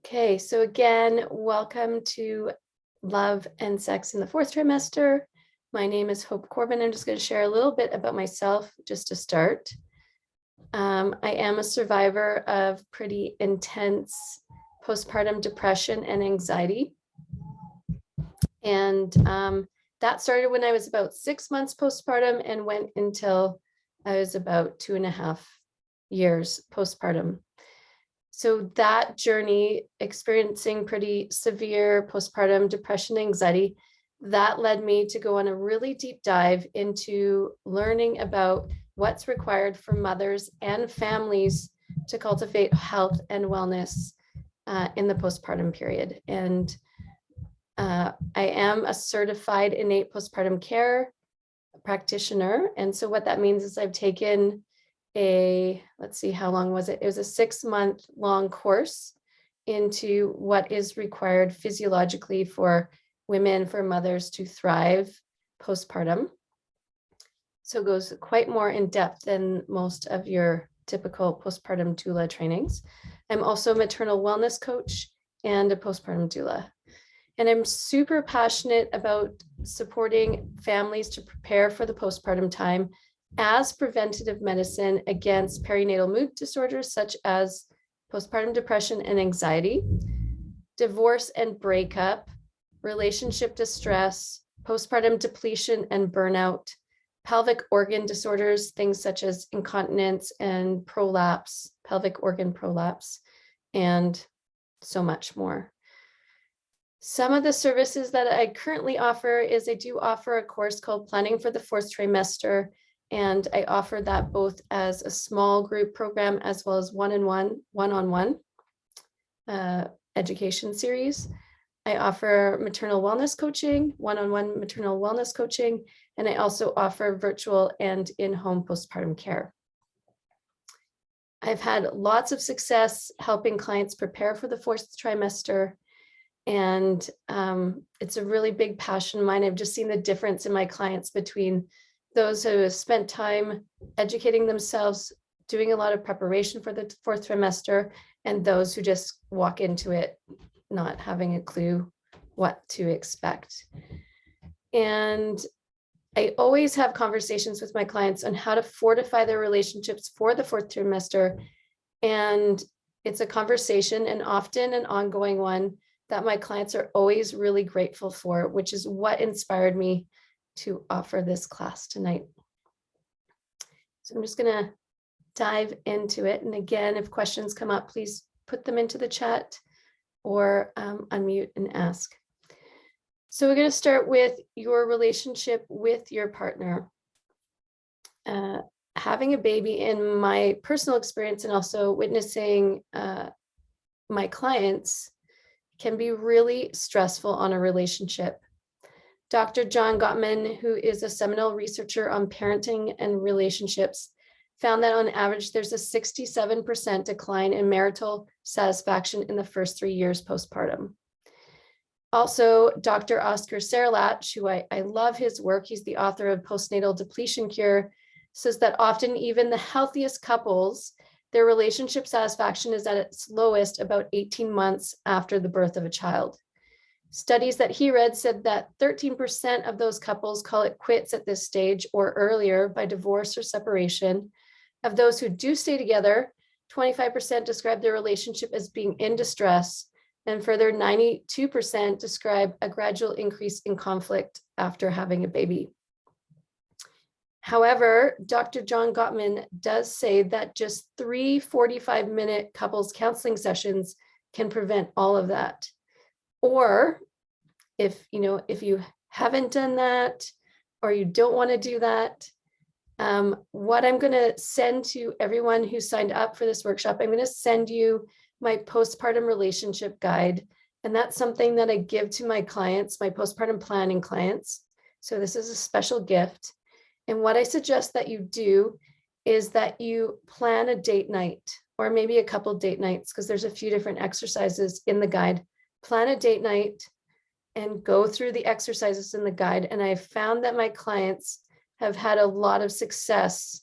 Okay, so again, welcome to Love and Sex in the Fourth Trimester. My name is Hope Corbin. I'm just going to share a little bit about myself just to start. I am a survivor of pretty intense postpartum depression and anxiety. And that started when I was about 6 months postpartum and went until I was about 2.5 years postpartum. So that journey, experiencing pretty severe postpartum depression, anxiety, that led me to go on a really deep dive into learning about what's required for mothers and families to cultivate health and wellness in the postpartum period. And I am a certified innate postpartum care practitioner. And so what that means is I've taken let's see, how long was it? It was a 6-month long course into what is required physiologically for women, for mothers to thrive postpartum. So it goes quite more in depth than most of your typical postpartum doula trainings. I'm also a maternal wellness coach and a postpartum doula. And I'm super passionate about supporting families to prepare for the postpartum time as preventative medicine against perinatal mood disorders such as postpartum depression and anxiety, divorce and breakup, relationship distress, postpartum depletion and burnout, pelvic organ disorders, things such as incontinence and prolapse, pelvic organ prolapse, and so much more. Some of the services that I currently offer is I do offer a course called Planning for the Fourth Trimester, and I offer that both as a small group program as well as one-on-one education series. I offer maternal wellness coaching, one-on-one maternal wellness coaching, and I also offer virtual and in-home postpartum care. I've had lots of success helping clients prepare for the fourth trimester. And it's a really big passion of mine. I've just seen the difference in my clients between those who have spent time educating themselves, doing a lot of preparation for the fourth trimester, and those who just walk into it not having a clue what to expect. And I always have conversations with my clients on how to fortify their relationships for the fourth trimester. And it's a conversation, and often an ongoing one, that my clients are always really grateful for, which is what inspired me to offer this class tonight. So I'm just gonna dive into it. And again, if questions come up, please put them into the chat or unmute and ask. So we're gonna start with your relationship with your partner. Having a baby, in my personal experience and also witnessing my clients, can be really stressful on a relationship. Dr. John Gottman, who is a seminal researcher on parenting and relationships, found that on average, there's a 67% decline in marital satisfaction in the first 3 years postpartum. Also, Dr. Oscar Serlach, who I love his work, he's the author of Postnatal Depletion Cure, says that often even the healthiest couples, their relationship satisfaction is at its lowest about 18 months after the birth of a child. Studies that he read said that 13% of those couples call it quits at this stage or earlier by divorce or separation. Of those who do stay together, 25% describe their relationship as being in distress, and further 92% describe a gradual increase in conflict after having a baby. However, Dr. John Gottman does say that just 3 45-minute couples counseling sessions can prevent all of that. Or if you haven't done that, or you don't want to do that, what I'm going to send to everyone who signed up for this workshop, I'm going to send you my postpartum relationship guide. And that's something that I give to my clients, my postpartum planning clients. So this is a special gift. And what I suggest that you do is that you plan a date night, or maybe a couple date nights, because there's a few different exercises in the guide. Plan a date night and go through the exercises in the guide. And I've found that my clients have had a lot of success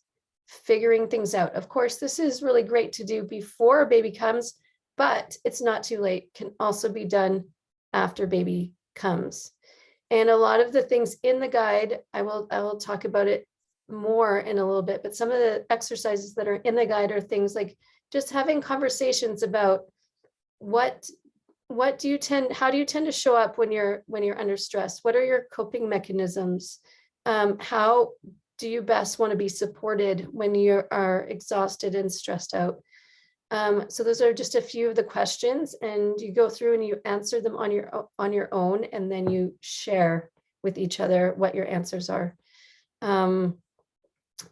figuring things out. Of course, this is really great to do before a baby comes, but it's not too late, can also be done after baby comes. And a lot of the things in the guide, I will talk about it more in a little bit, but some of the exercises that are in the guide are things like just having conversations about what do you tend, how do you tend to show up when you're under stress? What are your coping mechanisms? How do you best want to be supported when you are exhausted and stressed out? So those are just a few of the questions, and you go through and you answer them on your own, and then you share with each other what your answers are.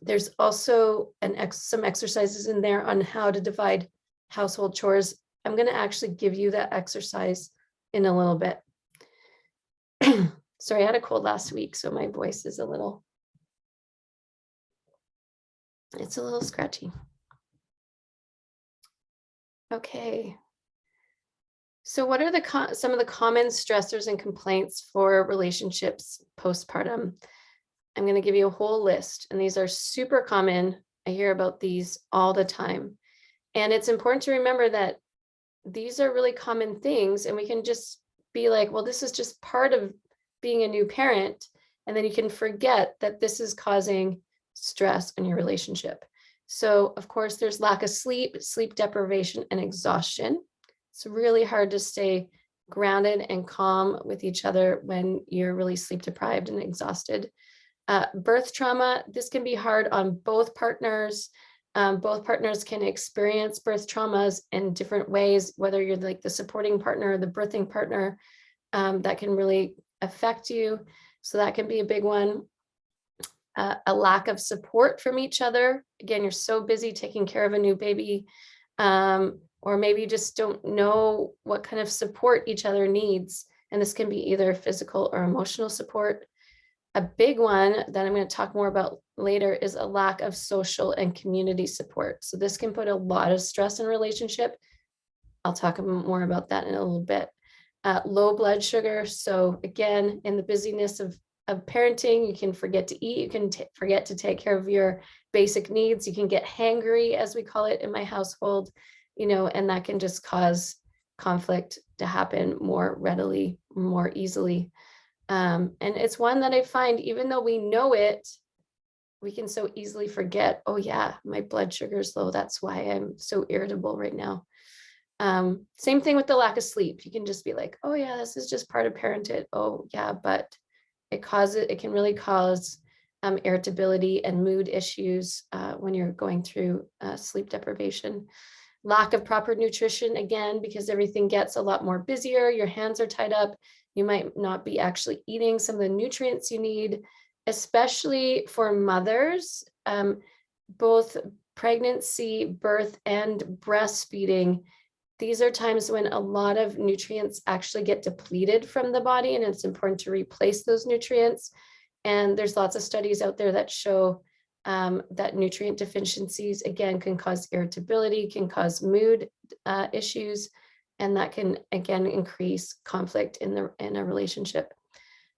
There's also some exercises in there on how to divide household chores. I'm going to actually give you that exercise in a little bit. Sorry, I had a cold last week, so my voice is it's a little scratchy. Okay. So what are some of the common stressors and complaints for relationships postpartum? I'm going to give you a whole list, and these are super common. I hear about these all the time. And it's important to remember that these are really common things, and we can just be like, well, this is just part of being a new parent. And then you can forget that this is causing stress in your relationship. So of course, there's lack of sleep, sleep deprivation, and exhaustion. It's really hard to stay grounded and calm with each other when you're really sleep deprived and exhausted. Birth trauma, this can be hard on both partners. Both partners can experience birth traumas in different ways, whether you're like the supporting partner or the birthing partner, that can really affect you. So that can be a big one. A lack of support from each other. Again, you're so busy taking care of a new baby, or maybe you just don't know what kind of support each other needs. And this can be either physical or emotional support. A big one that I'm going to talk more about later is a lack of social and community support. So this can put a lot of stress in a relationship. I'll talk more about that in a little bit. Low blood sugar. So again, in the busyness of parenting, you can forget to eat, you can forget to take care of your basic needs. You can get hangry, as we call it in my household, and that can just cause conflict to happen more readily, more easily. And it's one that I find, even though we know it, we can so easily forget, oh yeah, my blood sugar is low. That's why I'm so irritable right now. Same thing with the lack of sleep. You can just be like, oh yeah, this is just part of parenthood. Oh yeah, but it can really cause irritability and mood issues when you're going through sleep deprivation. Lack of proper nutrition, again, because everything gets a lot more busier, your hands are tied up, you might not be actually eating some of the nutrients you need, especially for mothers. Both pregnancy, birth, and breastfeeding, these are times when a lot of nutrients actually get depleted from the body, and it's important to replace those nutrients. And there's lots of studies out there that show that nutrient deficiencies, again, can cause irritability, can cause mood issues, and that can, again, increase conflict in a relationship.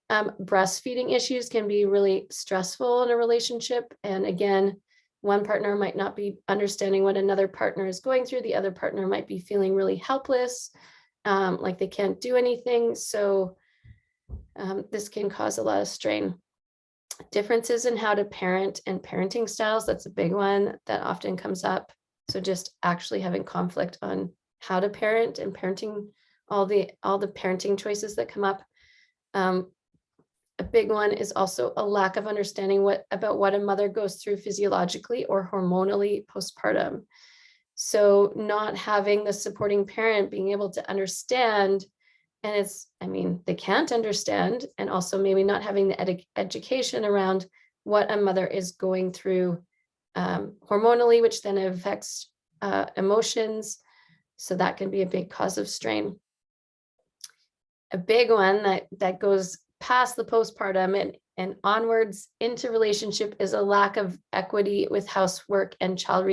Breastfeeding issues can be really stressful in a relationship. And again, one partner might not be understanding what another partner is going through. The other partner might be feeling really helpless, like they can't do anything. So this can cause a lot of strain. Differences in how to parent and parenting styles, that's a big one that often comes up. So just actually having conflict on how to parent and parenting, all the parenting choices that come up. A big one is also a lack of understanding about what a mother goes through physiologically or hormonally postpartum. So not having the supporting parent being able to understand, and they can't understand, and also maybe not having the education around what a mother is going through hormonally, which then affects emotions. So that can be a big cause of strain. A big one that goes past the postpartum and onwards into relationship is a lack of equity with housework and child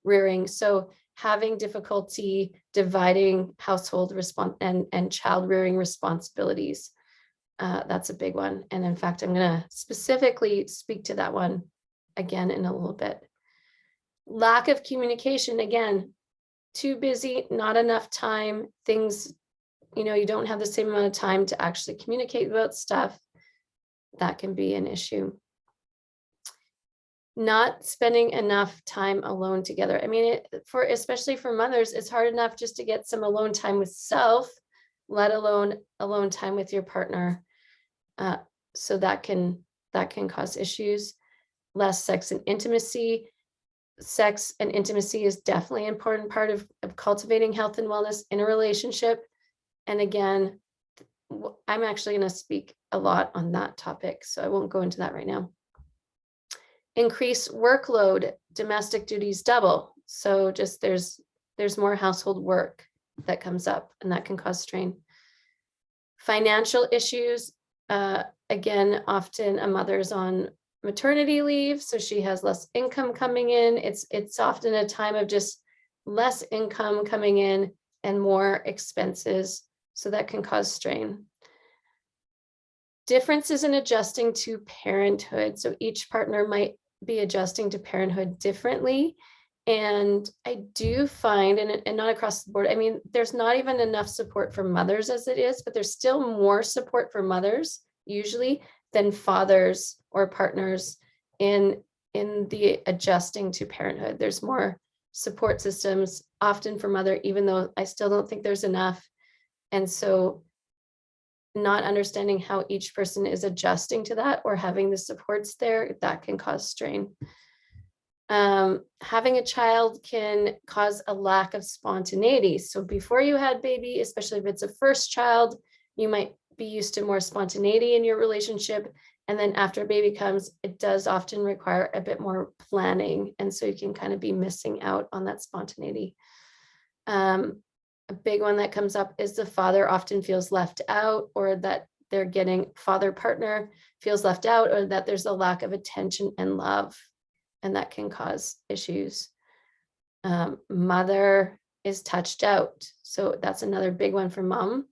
rearing. So having difficulty dividing household and child rearing responsibilities. That's a big one. And in fact, I'm going to specifically speak to that one again in a little bit. Lack of communication, again, too busy, not enough time, things, you don't have the same amount of time to actually communicate about stuff, that can be an issue. Not spending enough time alone together. I mean, especially for mothers, it's hard enough just to get some alone time with self, let alone alone time with your partner. So that can cause issues. Less sex and intimacy. Sex and intimacy is definitely an important part of cultivating health and wellness in a relationship. And again, I'm actually going to speak a lot on that topic, so I won't go into that right now. Increase workload, domestic duties double. So just there's more household work that comes up, and that can cause strain. Financial issues, again, often a mother's on maternity leave, so she has less income coming in. It's often a time of just less income coming in and more expenses, so that can cause strain. Differences in adjusting to parenthood. So each partner might be adjusting to parenthood differently. And I do find, and not across the board, I mean, there's not even enough support for mothers as it is, but there's still more support for mothers usually than fathers or partners in the adjusting to parenthood. There's more support systems often for mother, even though I still don't think there's enough. And so not understanding how each person is adjusting to that or having the supports there, that can cause strain. Having a child can cause a lack of spontaneity. So before you had baby, especially if it's a first child, you might be used to more spontaneity in your relationship. And then after baby comes, it does often require a bit more planning. And so you can kind of be missing out on that spontaneity. A big one that comes up is the father often feels left out, or that they're getting father partner feels left out, or that there's a lack of attention and love, and that can cause issues. Mother is touched out. So that's another big one for mom.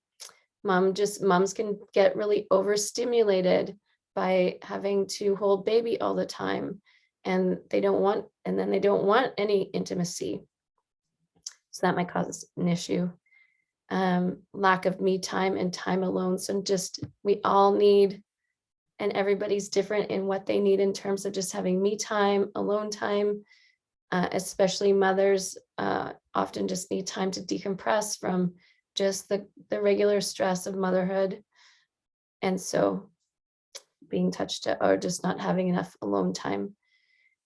Moms can get really overstimulated by having to hold baby all the time, and they don't want any intimacy. So that might cause an issue. Lack of me time and time alone. So just, we all need, and everybody's different in what they need in terms of just having me time, alone time, especially mothers often just need time to decompress from just the regular stress of motherhood. And so being touched or just not having enough alone time.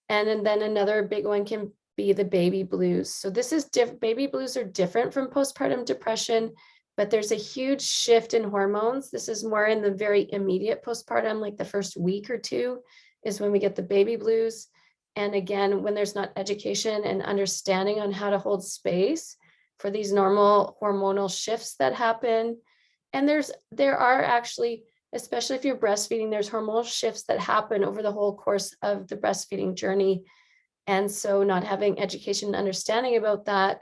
And then another big one can be the baby blues. So this is baby blues are different from postpartum depression, but there's a huge shift in hormones. This is more in the very immediate postpartum, like the first week or two is when we get the baby blues. And again, when there's not education and understanding on how to hold space for these normal hormonal shifts that happen. And there are actually, especially if you're breastfeeding, there's hormonal shifts that happen over the whole course of the breastfeeding journey. And so not having education and understanding about that,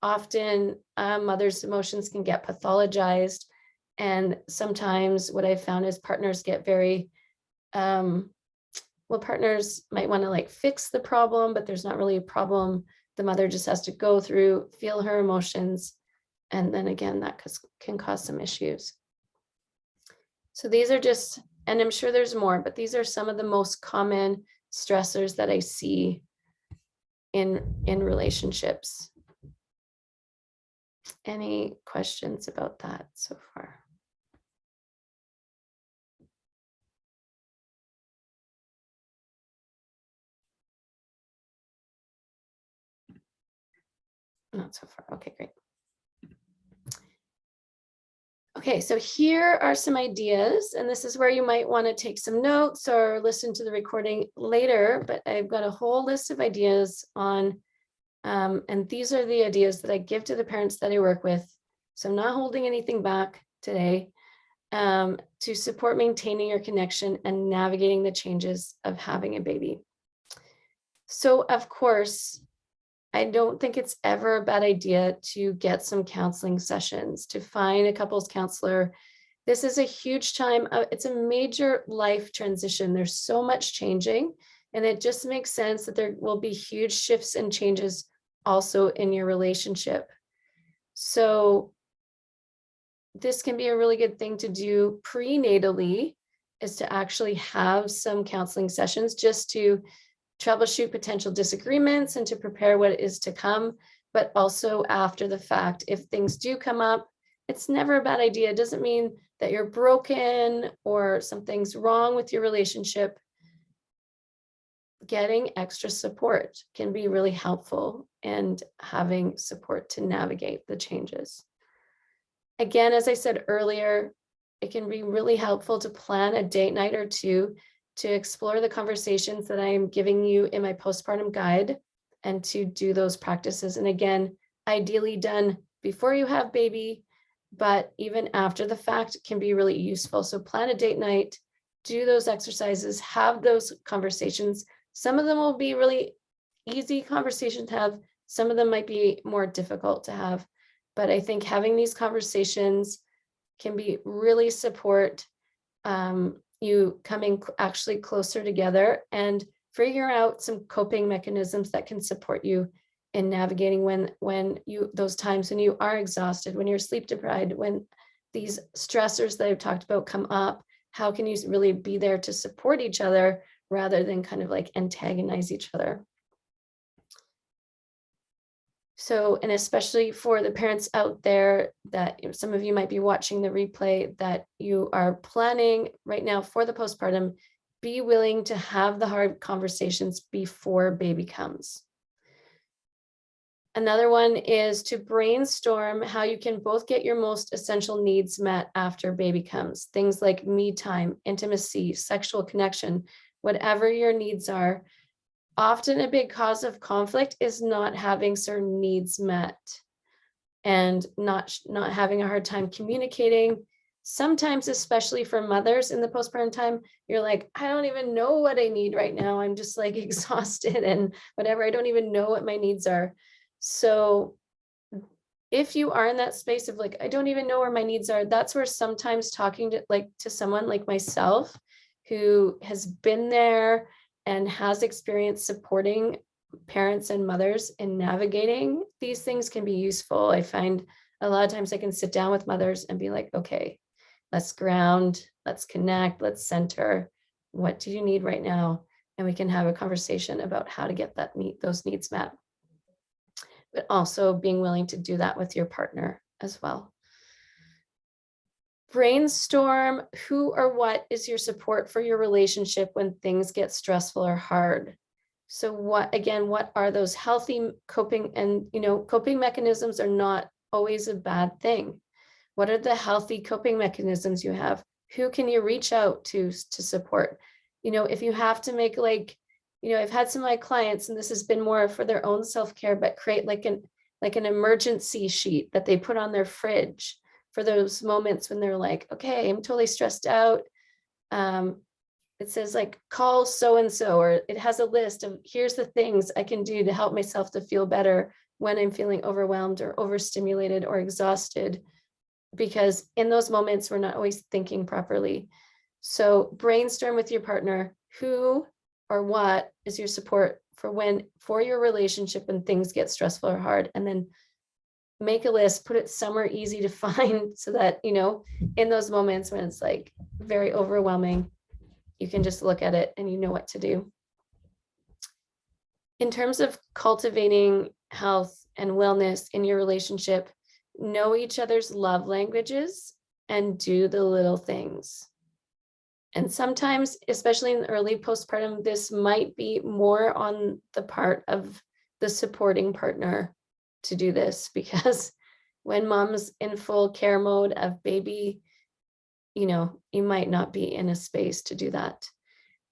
often mothers' emotions can get pathologized. And sometimes what I've found is partners get very, partners might want to like fix the problem, but there's not really a problem. The mother just has to go through, feel her emotions. And then again, that can cause some issues. So these are just, and I'm sure there's more, but these are some of the most common stressors that I see in relationships. Any questions about that so far? Not so far. Okay, great. Okay, so here are some ideas, and this is where you might want to take some notes or listen to the recording later, but I've got a whole list of ideas on, and these are the ideas that I give to the parents that I work with. So I'm not holding anything back today, to support maintaining your connection and navigating the changes of having a baby. So of course, I don't think it's ever a bad idea to get some counseling sessions, to find a couples counselor. This is a huge time. It's a major life transition. There's so much changing, and it just makes sense that there will be huge shifts and changes also in your relationship. So this can be a really good thing to do prenatally, is to actually have some counseling sessions just to troubleshoot potential disagreements and to prepare what is to come. But also after the fact, if things do come up, it's never a bad idea. It doesn't mean that you're broken or something's wrong with your relationship. Getting extra support can be really helpful, and having support to navigate the changes. Again, as I said earlier, it can be really helpful to plan a date night or two to explore the conversations that I am giving you in my postpartum guide, and to do those practices. And again, ideally done before you have baby, but even after the fact can be really useful. So plan a date night, do those exercises, have those conversations. Some of them will be really easy conversations to have. Some of them might be more difficult to have. But I think having these conversations can be really support you coming actually closer together and figure out some coping mechanisms that can support you in navigating when you those times when you are exhausted, when you're sleep deprived, when these stressors that I've talked about come up. How can you really be there to support each other rather than kind of like antagonize each other? So, and especially for the parents out there that some of you might be watching the replay, that you are planning right now for the postpartum, be willing to have the hard conversations before baby comes. Another one is to brainstorm how you can both get your most essential needs met after baby comes. Things like me time, intimacy, sexual connection, whatever your needs are. Often a big cause of conflict is not having certain needs met, and not having a hard time communicating. Sometimes, especially for mothers in the postpartum time, you're like, I don't even know what I need right now. I'm just like exhausted and whatever. I don't even know what my needs are. So if you are in that space of like, I don't even know where my needs are, that's where sometimes talking to someone like myself, who has been there and has experience supporting parents and mothers in navigating these things, can be useful. I find a lot of times I can sit down with mothers and be like, okay, let's ground, let's connect, let's center. What do you need right now? And we can have a conversation about how to get those needs met. But also being willing to do that with your partner as well. Brainstorm who or what is your support for your relationship when things get stressful or hard. So what are those healthy coping, and coping mechanisms are not always a bad thing. What are the healthy coping mechanisms you have? Who can you reach out to support? If you have to make I've had some of my clients, and this has been more for their own self-care, but create like an emergency sheet that they put on their fridge for those moments when they're like, okay, I'm totally stressed out. It says like, call so-and-so, or it has a list of here's the things I can do to help myself to feel better when I'm feeling overwhelmed or overstimulated or exhausted, because in those moments, we're not always thinking properly. So brainstorm with your partner, who or what is your support for your relationship when things get stressful or hard, and then make a list, put it somewhere easy to find so that, in those moments when it's like very overwhelming, you can just look at it and you know what to do. In terms of cultivating health and wellness in your relationship, know each other's love languages and do the little things. And sometimes, especially in the early postpartum, this might be more on the part of the supporting partner to do this, because when mom's in full care mode of baby, you might not be in a space to do that.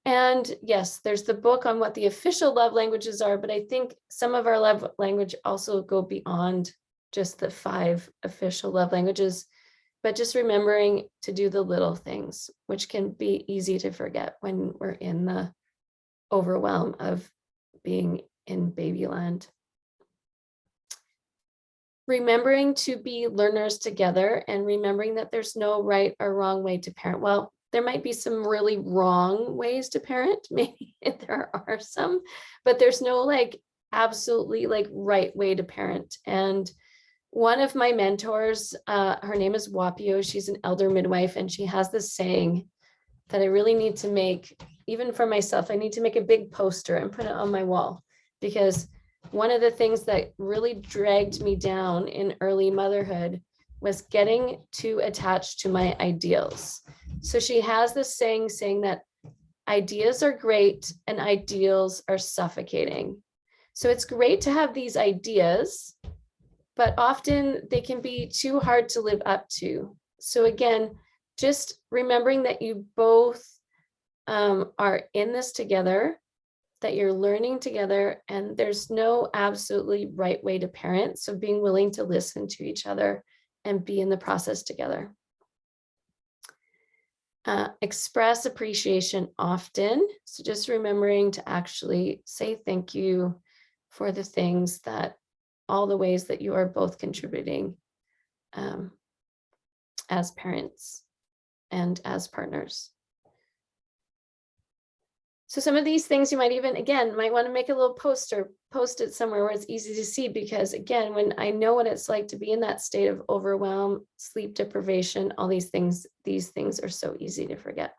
And yes, there's the book on what the official love languages are, but I think some of our love language also go beyond just the 5 official love languages. But just remembering to do the little things, which can be easy to forget when we're in the overwhelm of being in babyland. Remembering to be learners together, and remembering that there's no right or wrong way to parent. Well, there might be some really wrong ways to parent. Maybe there are some, but there's no absolutely like right way to parent. And one of my mentors, her name is Wapio. She's an elder midwife, and she has this saying that I really need to make, even for myself, I need to make a big poster and put it on my wall, because one of the things that really dragged me down in early motherhood was getting too attached to my ideals. So she has this saying that ideas are great and ideals are suffocating. So it's great to have these ideas, but often they can be too hard to live up to. So again, just remembering that you both are in this together, that you're learning together, and there's no absolutely right way to parent. So being willing to listen to each other and be in the process together. Express appreciation often. So just remembering to actually say thank you for the things that, all the ways that you are both contributing as parents and as partners. So some of these things you might even, again, might want to make a little poster, post it somewhere where it's easy to see, because again, when I know what it's like to be in that state of overwhelm, sleep deprivation, all these things are so easy to forget.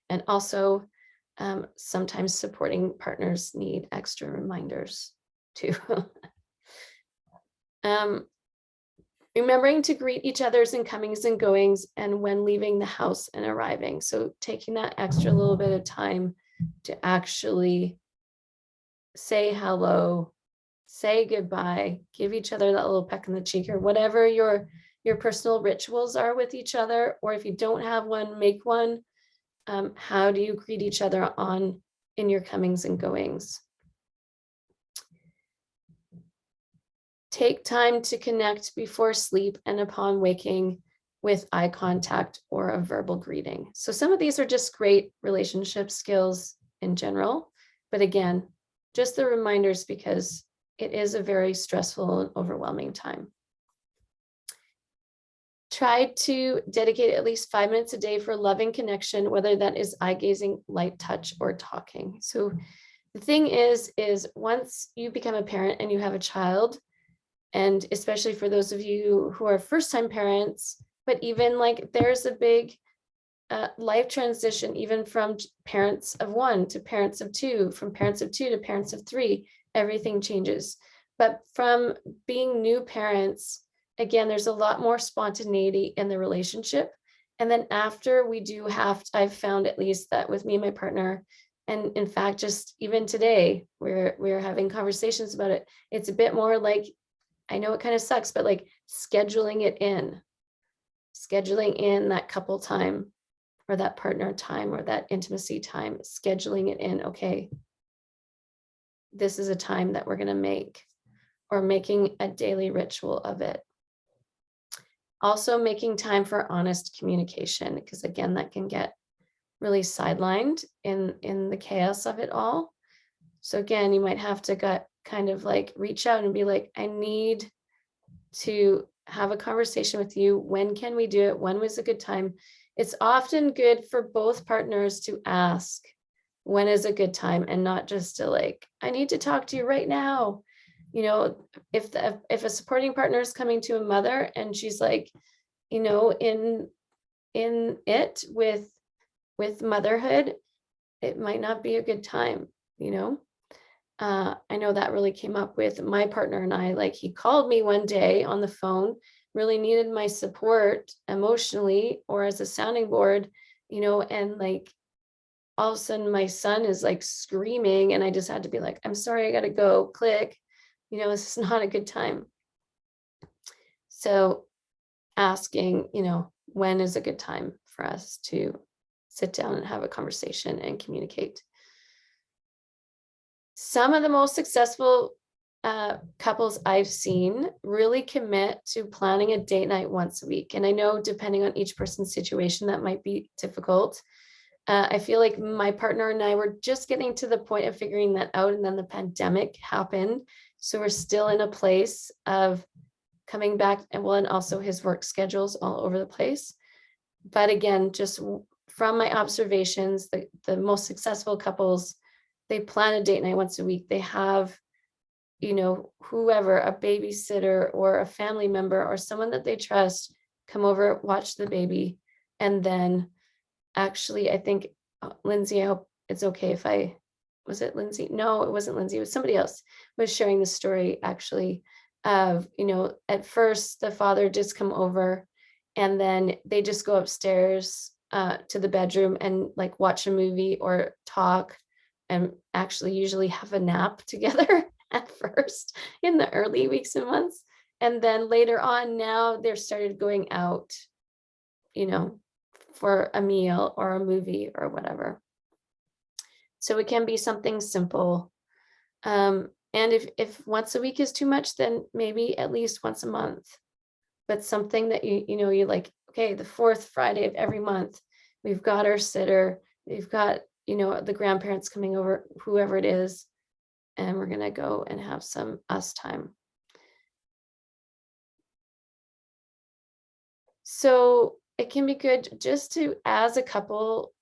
And also, sometimes supporting partners need extra reminders too. Remembering to greet each other's incomings and goings, and when leaving the house and arriving. So taking that extra little bit of time to actually say hello, say goodbye, give each other that little peck in the cheek, or whatever your personal rituals are with each other. Or if you don't have one, make one. How do you greet each other in your comings and goings? Take time to connect before sleep and upon waking with eye contact or a verbal greeting. So some of these are just great relationship skills in general, but again, just the reminders, because it is a very stressful and overwhelming time. Try to dedicate at least 5 minutes a day for loving connection, whether that is eye gazing, light touch, or talking. So the thing is once you become a parent and you have a child, and especially for those of you who are first-time parents, but even like there's a big life transition, even from parents of one to parents of two, from parents of two to parents of three, everything changes. But from being new parents, again, there's a lot more spontaneity in the relationship. And then after we do I've found at least that with me and my partner, and in fact, just even today, we're having conversations about it. It's a bit more like, I know it kind of sucks, but like scheduling in that couple time, or that partner time, or that intimacy time, scheduling it in. Okay, this is a time that we're going to make, or making a daily ritual of it. Also making time for honest communication, because again, that can get really sidelined in the chaos of it all. So again, you might have to kind of like reach out and be like, I need to have a conversation with you. When can we do it? When was a good time? It's often good for both partners to ask, when is a good time, and not just to like, I need to talk to you right now. You know, if a supporting partner is coming to a mother and she's like, you know, in it with motherhood, it might not be a good time, you know. I know that really came up with my partner and I. Like, he called me one day on the phone, really needed my support emotionally or as a sounding board, you know, and like all of a sudden my son is like screaming, and I just had to be like, I'm sorry, I gotta go, click, you know, this is not a good time. So asking, you know, when is a good time for us to sit down and have a conversation and communicate. Some of the most successful couples I've seen really commit to planning a date night once a week. And I know depending on each person's situation, that might be difficult. I feel like my partner and I were just getting to the point of figuring that out, and then the pandemic happened. So we're still in a place of coming back, and also his work schedule's all over the place. But again, just from my observations, the most successful couples They plan a date night once a week. They have, whoever, a babysitter or a family member or someone that they trust come over, watch the baby. And then actually, I think, Lindsay, I hope it's okay if was it Lindsay? No, it wasn't Lindsay. It was somebody else was sharing the story actually of, at first the father just come over and then they just go upstairs to the bedroom and like watch a movie or talk and actually usually have a nap together at first in the early weeks and months. And then later on, now they're started going out, you know, for a meal or a movie or whatever. So it can be something simple. And if once a week is too much, then maybe at least once a month. But something that you're like, okay, the fourth Friday of every month, we've got our sitter, we've got, the grandparents coming over, whoever it is, and we're gonna go and have some us time. So it can be good just to, as a couple,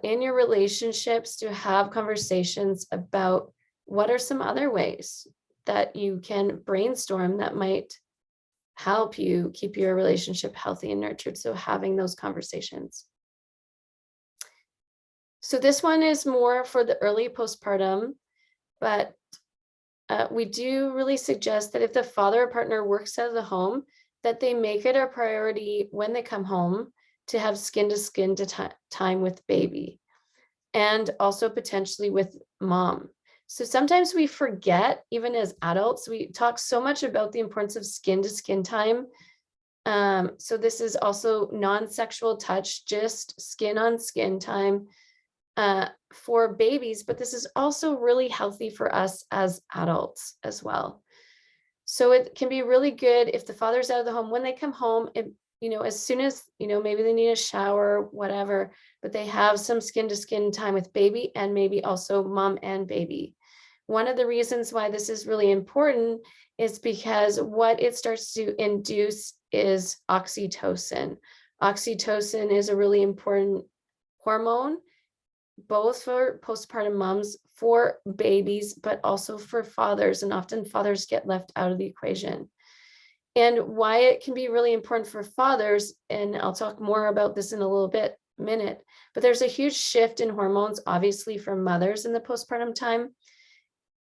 in your relationships, to have conversations about what are some other ways that you can brainstorm that might help you keep your relationship healthy and nurtured. So having those conversations. So this one is more for the early postpartum, but we do really suggest that if the father or partner works out of the home, that they make it a priority when they come home to have skin to skin time with baby and also potentially with mom. So sometimes we forget, even as adults, we talk so much about the importance of skin to skin time. So this is also non-sexual touch, just skin on skin time for babies, but this is also really healthy for us as adults as well. So it can be really good if the father's out of the home, when they come home, as soon as, maybe they need a shower, whatever, but they have some skin to skin time with baby and maybe also mom and baby. One of the reasons why this is really important is because what it starts to induce is oxytocin. Oxytocin is a really important hormone, both for postpartum moms, for babies, but also for fathers. And often fathers get left out of the equation. And why it can be really important for fathers, and I'll talk more about this in a little minute, but there's a huge shift in hormones, obviously, for mothers in the postpartum time.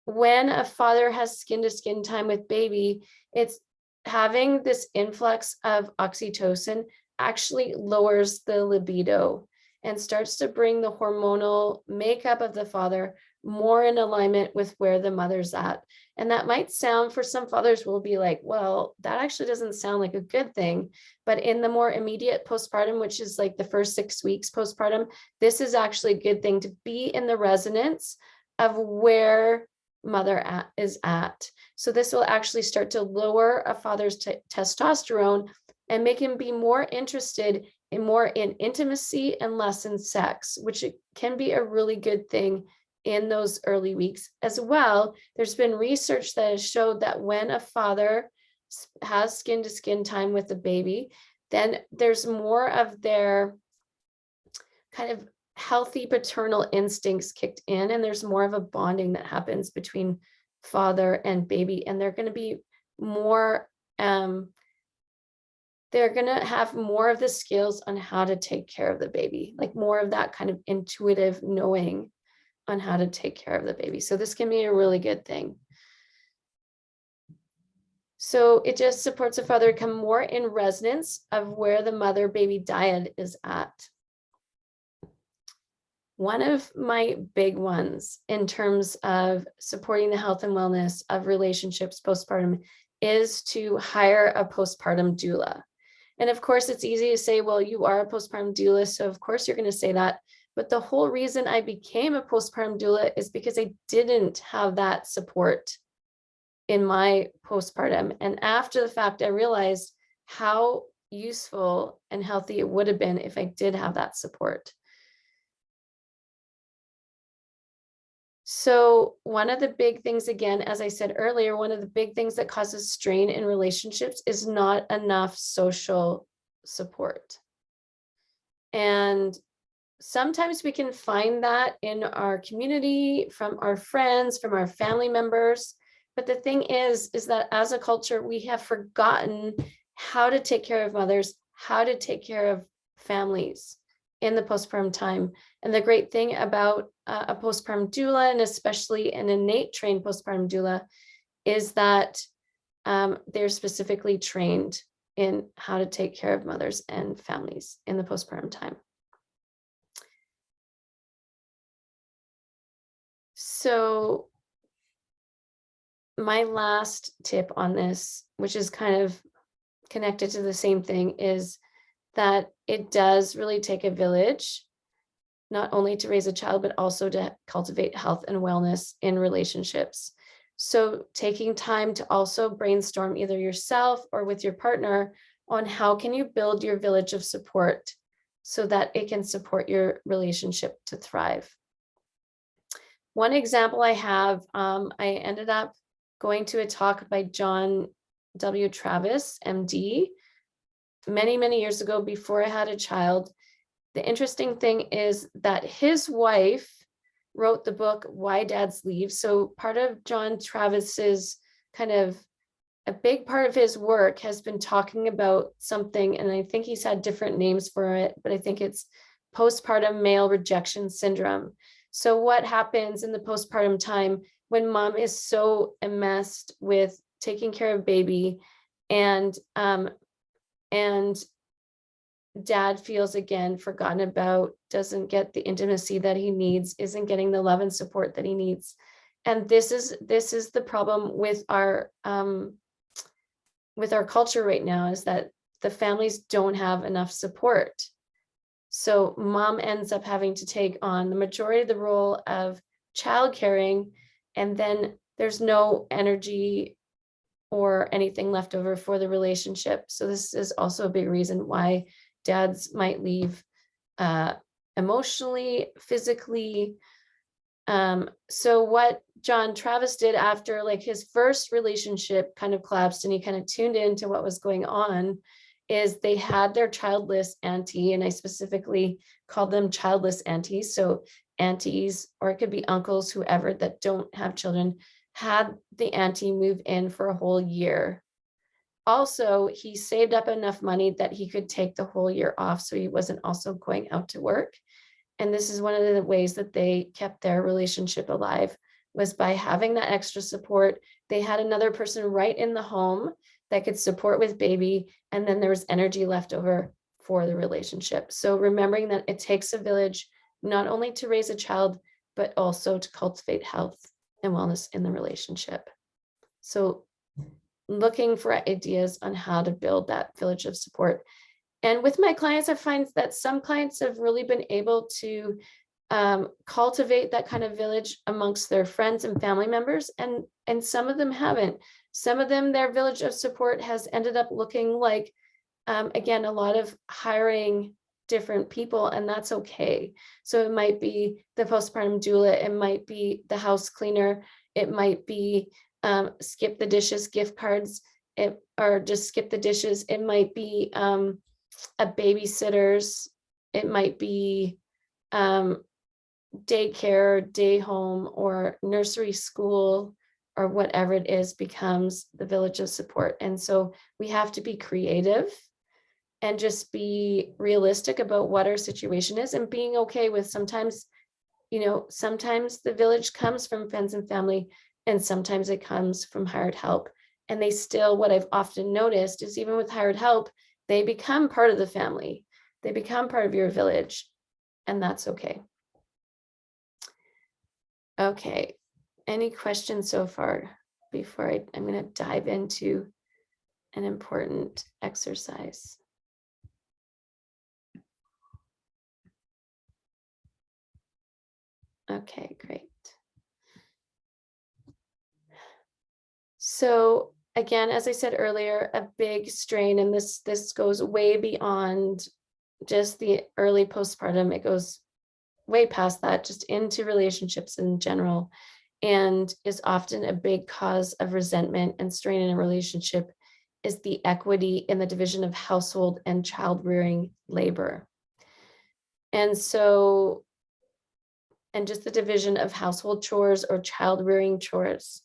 When a father has skin to skin time with baby, it's having this influx of oxytocin actually lowers the libido and starts to bring the hormonal makeup of the father more in alignment with where the mother's at. And that might sound, for some fathers will be like, well, that actually doesn't sound like a good thing. But in the more immediate postpartum, which is like the first 6 weeks postpartum, this is actually a good thing to be in the resonance of where mother is at. So this will actually start to lower a father's testosterone and make him be more interested in more in intimacy and less in sex, which can be a really good thing in those early weeks as well. There's been research that has showed that when a father has skin to skin time with the baby, then there's more of their kind of healthy paternal instincts kicked in, and there's more of a bonding that happens between father and baby, and they're going to be more they're going to have more of the skills on how to take care of the baby, like more of that kind of intuitive knowing on how to take care of the baby. So this can be a really good thing. So it just supports a father to come more in resonance of where the mother baby dyad is at. One of my big ones in terms of supporting the health and wellness of relationships postpartum is to hire a postpartum doula. And of course, it's easy to say, well, you are a postpartum doula, so of course you're going to say that. But the whole reason I became a postpartum doula is because I didn't have that support in my postpartum. And after the fact, I realized how useful and healthy it would have been if I did have that support. So one of the big things, again, as I said earlier, one of the big things that causes strain in relationships is not enough social support. And sometimes we can find that in our community, from our friends, from our family members. But the thing is that as a culture, we have forgotten how to take care of mothers, how to take care of families in the postpartum time. And the great thing about a postpartum doula, and especially an innate trained postpartum doula, is that they're specifically trained in how to take care of mothers and families in the postpartum time. So my last tip on this, which is kind of connected to the same thing, is that it does really take a village, not only to raise a child, but also to cultivate health and wellness in relationships. So taking time to also brainstorm either yourself or with your partner on how can you build your village of support so that it can support your relationship to thrive. One example I have, I ended up going to a talk by John W. Travis, MD, many, many years ago before I had a child. The interesting thing is that his wife wrote the book Why Dads Leave. So part of John Travis's kind of a big part of his work has been talking about something, and I think he's had different names for it, but I think it's postpartum male rejection syndrome. So what happens in the postpartum time when mom is so enmeshed with taking care of baby, and dad feels again forgotten about, doesn't get the intimacy that he needs, isn't getting the love and support that he needs. And this is the problem with our culture right now, is that the families don't have enough support. So mom ends up having to take on the majority of the role of child caring, and then there's no energy or anything left over for the relationship. So this is also a big reason why dads might leave emotionally, physically. So what John Travis did after like his first relationship kind of collapsed and he kind of tuned into what was going on, is they had their childless auntie, and I specifically called them childless aunties. So aunties, or it could be uncles, whoever that don't have children, had the auntie move in for a whole year. Also, he saved up enough money that he could take the whole year off, so he wasn't also going out to work. And this is one of the ways that they kept their relationship alive, was by having that extra support. They had another person right in the home that could support with baby, and then there was energy left over for the relationship. So remembering that it takes a village, not only to raise a child, but also to cultivate health and wellness in the relationship. So looking for ideas on how to build that village of support. And with my clients, I find that some clients have really been able to cultivate that kind of village amongst their friends and family members, and some of them haven't. Some of them, their village of support has ended up looking like, again, a lot of hiring different people, and that's okay. So it might be the postpartum doula, it might be the house cleaner, it might be skip the dishes gift cards, or just skip the dishes. It might be a babysitter's, it might be daycare, day home, or nursery school, or whatever it is, becomes the village of support. And so we have to be creative and just be realistic about what our situation is, and being okay with sometimes, sometimes the village comes from friends and family, and sometimes it comes from hired help. And they still, what I've often noticed is, even with hired help, they become part of the family. They become part of your village, and that's okay. Okay, any questions so far before I'm going to dive into an important exercise? Okay, great. So again, as I said earlier, a big strain, and this goes way beyond just the early postpartum. It goes way past that, just into relationships in general, and is often a big cause of resentment and strain in a relationship, is the equity in the division of household and child rearing labor. And so, and just the division of household chores or child rearing chores.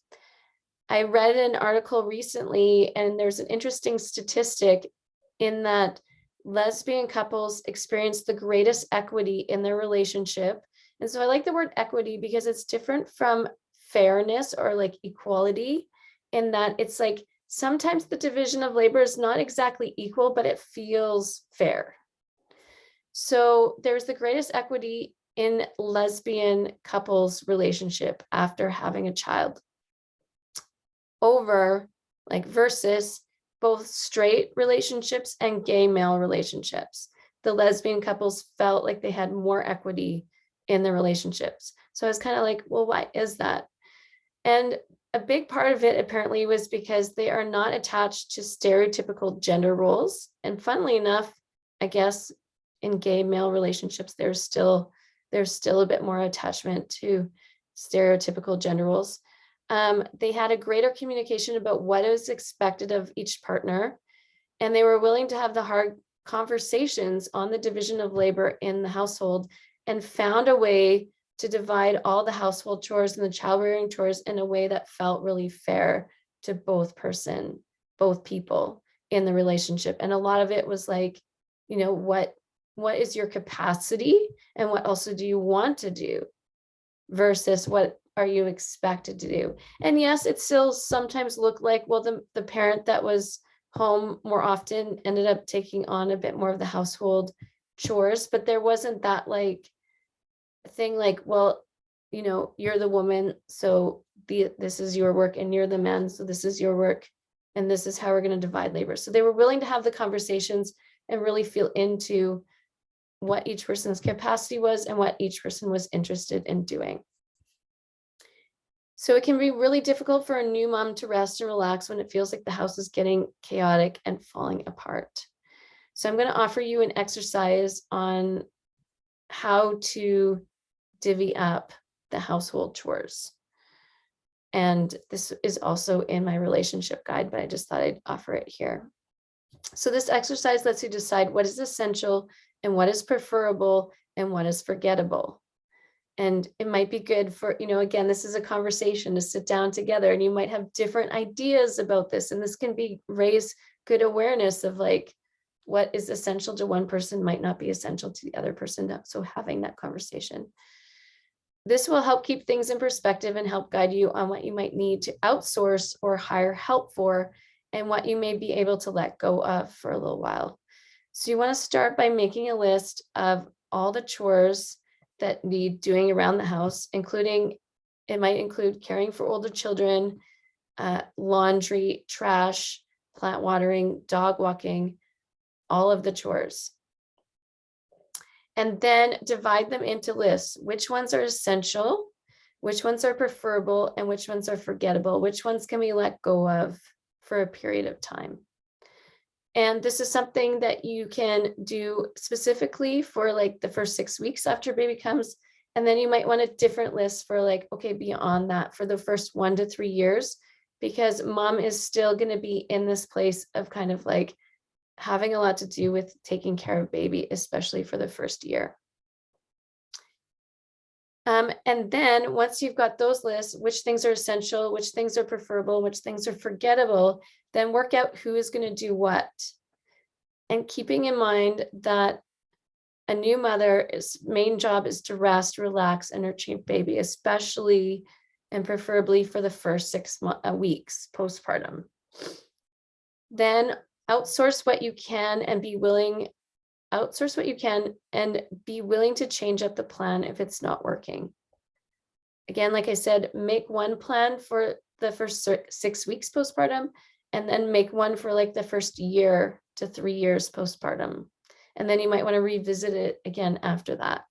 I read an article recently, and there's an interesting statistic in that lesbian couples experience the greatest equity in their relationship. And so I like the word equity because it's different from fairness or like equality, in that it's like sometimes the division of labor is not exactly equal, but it feels fair. So there's the greatest equity in lesbian couples relationship after having a child over like versus both straight relationships and gay male relationships. The lesbian couples felt like they had more equity in the relationships. So I was kind of like, well, why is that? And a big part of it apparently was because they are not attached to stereotypical gender roles. And funnily enough, I guess in gay male relationships, there's still a bit more attachment to stereotypical gender roles. They had a greater communication about what is expected of each partner, and they were willing to have the hard conversations on the division of labor in the household, and found a way to divide all the household chores and the child rearing chores in a way that felt really fair to both people in the relationship. And a lot of it was like, what is your capacity and what also do you want to do versus what are you expected to do? And yes, it still sometimes looked like, well, the parent that was home more often ended up taking on a bit more of the household chores, but there wasn't that like thing like, well, you're the woman, so this is your work, and you're the man, so this is your work, and this is how we're going to divide labor. So they were willing to have the conversations and really feel into what each person's capacity was and what each person was interested in doing. So it can be really difficult for a new mom to rest and relax when it feels like the house is getting chaotic and falling apart. So I'm going to offer you an exercise on how to divvy up the household chores. And this is also in my relationship guide, but I just thought I'd offer it here. So this exercise lets you decide what is essential and what is preferable and what is forgettable. And it might be good for, again, this is a conversation to sit down together, and you might have different ideas about this. And this can raise good awareness of like, what is essential to one person might not be essential to the other person. So having that conversation. This will help keep things in perspective and help guide you on what you might need to outsource or hire help for, and what you may be able to let go of for a little while. So you want to start by making a list of all the chores that need doing around the house, it might include caring for older children, laundry, trash, plant watering, dog walking, all of the chores. And then divide them into lists. Which ones are essential, which ones are preferable, and which ones are forgettable? Which ones can we let go of for a period of time? And this is something that you can do specifically for like the first 6 weeks after baby comes. And then you might want a different list for like, okay, beyond that for the first 1 to 3 years, because mom is still going to be in this place of kind of like having a lot to do with taking care of baby, especially for the first year. And then once you've got those lists, which things are essential, which things are preferable, which things are forgettable, then work out who is going to do what. And keeping in mind that a new mother's main job is to rest, relax, and nurture baby, especially and preferably for the first 6 weeks postpartum. Then outsource what you can and be willing to change up the plan if it's not working. Again, like I said, make one plan for the first 6 weeks postpartum, and then make one for like the first year to 3 years postpartum. And then you might want to revisit it again after that.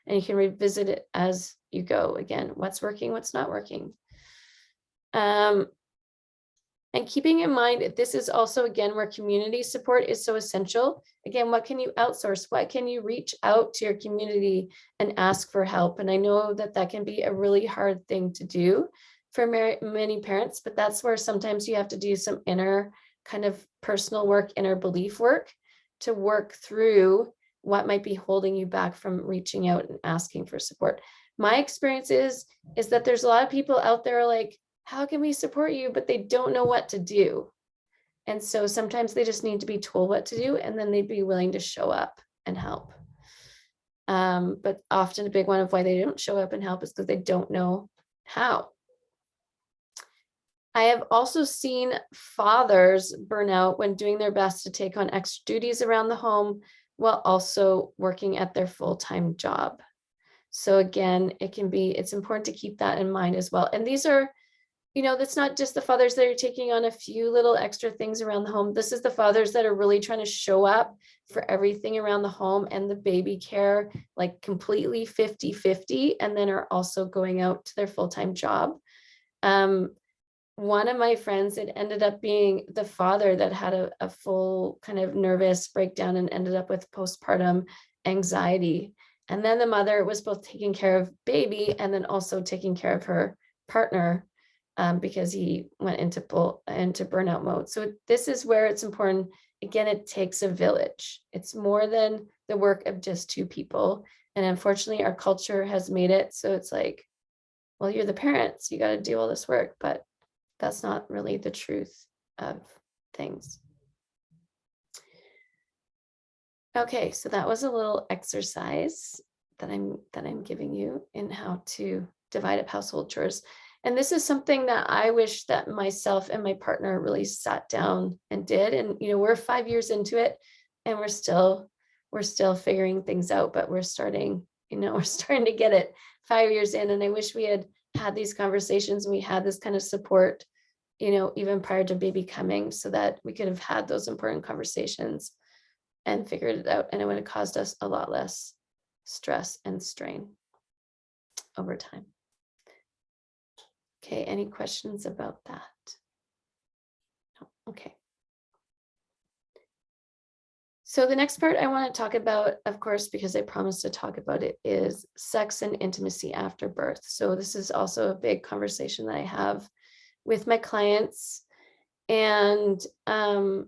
And you can revisit it as you go. Again, what's working, what's not working. And keeping in mind, this is also, again, where community support is so essential. Again, what can you outsource? What can you reach out to your community and ask for help? And I know that that can be a really hard thing to do for many parents, but that's where sometimes you have to do some inner kind of personal work, inner belief work to work through what might be holding you back from reaching out and asking for support. My experience is that there's a lot of people out there like, how can we support you? But they don't know what to do. And so sometimes they just need to be told what to do, and then they'd be willing to show up and help. But often a big one of why they don't show up and help is because they don't know how. I have also seen fathers burn out when doing their best to take on extra duties around the home while also working at their full-time job. So again, it's important to keep that in mind as well. And these are, that's not just the fathers that are taking on a few little extra things around the home. This is the fathers that are really trying to show up for everything around the home and the baby care, like completely 50-50, and then are also going out to their full-time job. One of my friends, it ended up being the father that had a full kind of nervous breakdown and ended up with postpartum anxiety. And then the mother was both taking care of baby and then also taking care of her partner, because he went into burnout mode. So this is where it's important. Again, it takes a village. It's more than the work of just two people. And unfortunately, our culture has made it so it's like, well, you're the parents, you got to do all this work, but that's not really the truth of things. Okay, so that was a little exercise that I'm giving you in how to divide up household chores. And this is something that I wish that myself and my partner really sat down and did. And we're 5 years into it, and we're still figuring things out, but we're starting to get it 5 years in. And I wish we had these conversations and we had this kind of support, even prior to baby coming, so that we could have had those important conversations and figured it out. And it would have caused us a lot less stress and strain over time. Okay, any questions about that? No. Okay. So the next part I want to talk about, of course, because I promised to talk about it, is sex and intimacy after birth. So this is also a big conversation that I have with my clients. And I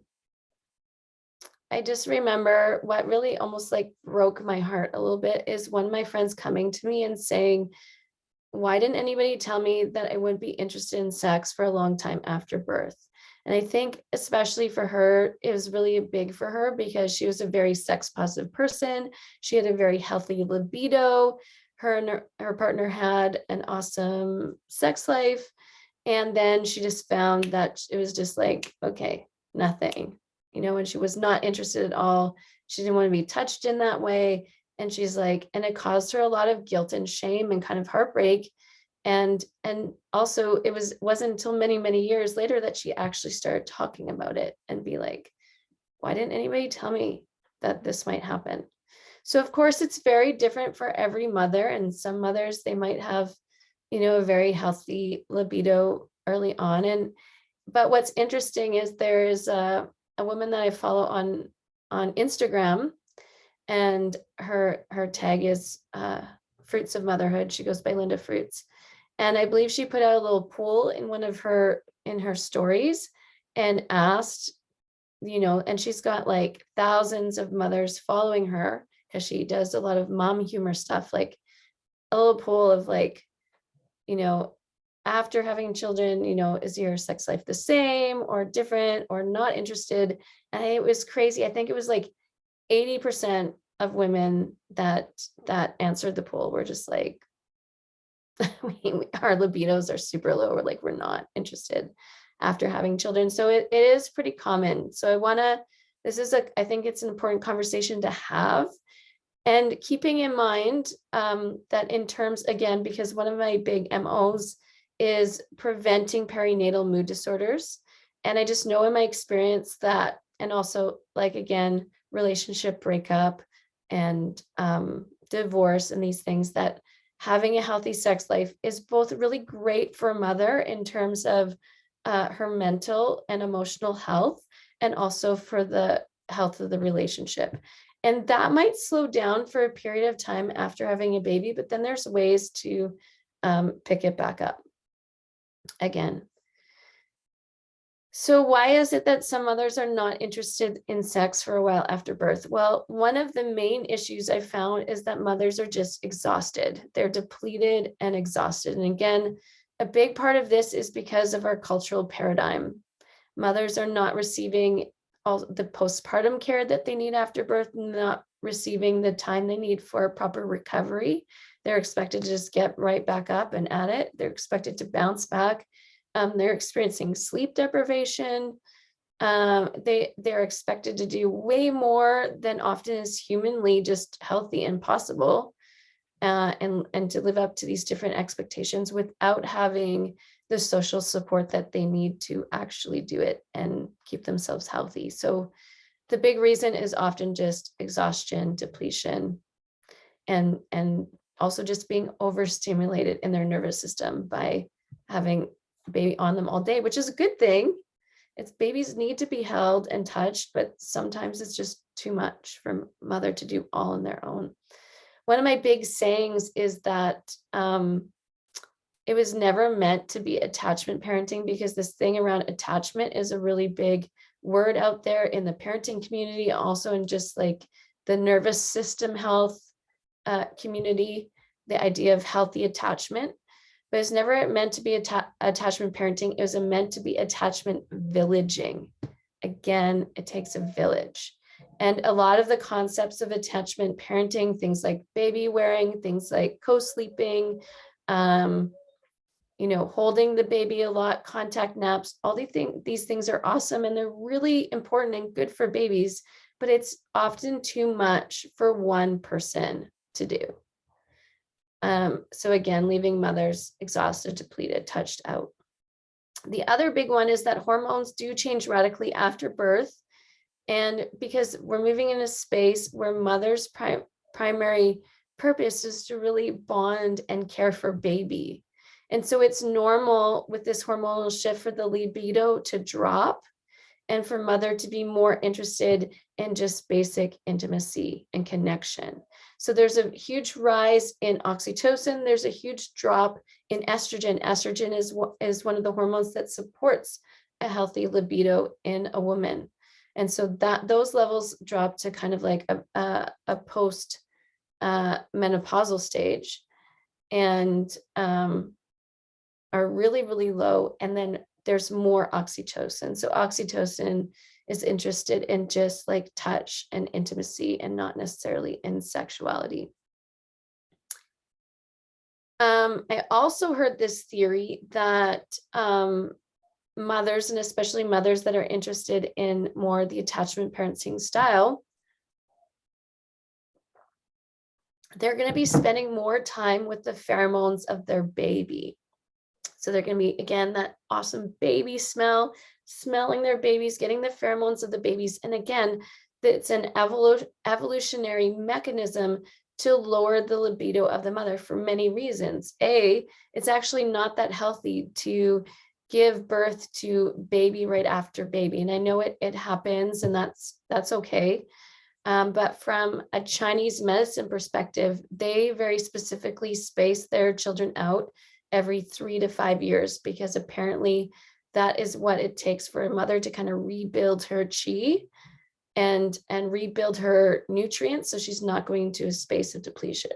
just remember what really almost like broke my heart a little bit is one of my friends coming to me and saying, why didn't anybody tell me that I wouldn't be interested in sex for a long time after birth? And I think especially for her, it was really big for her because she was a very sex positive person. She had a very healthy libido. Her and her partner had an awesome sex life. And then she just found that it was just like, okay, nothing, and she was not interested at all. She didn't want to be touched in that way. And she's like, and it caused her a lot of guilt and shame and kind of heartbreak. And also wasn't until many, many years later that she actually started talking about it and be like, why didn't anybody tell me that this might happen? So of course it's very different for every mother. And some mothers, they might have, a very healthy libido early on. But what's interesting is there is a woman that I follow on Instagram, and her tag is Fruits of Motherhood. She goes by Linda Fruits. And I believe she put out a little poll in her stories and asked, and she's got like thousands of mothers following her because she does a lot of mom humor stuff, like a little poll of like, after having children, is your sex life the same or different or not interested? And it was crazy. I think it was like 80% of women that answered the poll were just like, our libidos are super low. We're not interested after having children. So it is pretty common. So I think it's an important conversation to have. And keeping in mind that in terms, again, because one of my big MOs is preventing perinatal mood disorders. And I just know in my experience that, and also like, again, relationship breakup and divorce and these things, that having a healthy sex life is both really great for a mother in terms of her mental and emotional health, and also for the health of the relationship. And that might slow down for a period of time after having a baby, but then there's ways to pick it back up again. So why is it that some mothers are not interested in sex for a while after birth? Well, one of the main issues I found is that mothers are just exhausted. They're depleted and exhausted. And again, a big part of this is because of our cultural paradigm. Mothers are not receiving all the postpartum care that they need after birth, not receiving the time they need for proper recovery. They're expected to just get right back up and at it. They're expected to bounce back. They're experiencing sleep deprivation. They're expected to do way more than often is humanly just healthy and possible, and to live up to these different expectations without having the social support that they need to actually do it and keep themselves healthy. So the big reason is often just exhaustion, depletion, and also just being overstimulated in their nervous system by having a baby on them all day, which is a good thing. It's babies need to be held and touched, but sometimes it's just too much for mother to do all on their own. One of my big sayings is that it was never meant to be attachment parenting, because this thing around attachment is a really big word out there in the parenting community, also in just like the nervous system health community, the idea of healthy attachment, but it's never meant to be attachment parenting. It was meant to be attachment villaging. Again, it takes a village. And a lot of the concepts of attachment parenting, things like baby wearing, things like co-sleeping, holding the baby a lot, contact naps, all these things are awesome and they're really important and good for babies, but it's often too much for one person to do. So again, leaving mothers exhausted, depleted, touched out. The other big one is that hormones do change radically after birth. And because we're moving in a space where mother's primary purpose is to really bond and care for baby. And so it's normal with this hormonal shift for the libido to drop and for mother to be more interested in just basic intimacy and connection. So there's a huge rise in oxytocin. There's a huge drop in estrogen. Estrogen is one of the hormones that supports a healthy libido in a woman. And so that those levels drop to kind of like a post menopausal stage, and are really, really low. And then there's more oxytocin. So oxytocin is interested in just like touch and intimacy and not necessarily in sexuality. I also heard this theory that mothers, and especially mothers that are interested in more the attachment parenting style, they're going to be spending more time with the pheromones of their baby. So they're going to be, again, that awesome baby smell, smelling their babies, getting the pheromones of the babies. And again, it's an evolutionary mechanism to lower the libido of the mother for many reasons. It's actually not that healthy to give birth to baby right after baby. And I know it happens, and that's okay. But from a Chinese medicine perspective, they very specifically space their children out every 3 to 5 years, because apparently that is what it takes for a mother to kind of rebuild her chi and rebuild her nutrients, so she's not going into a space of depletion.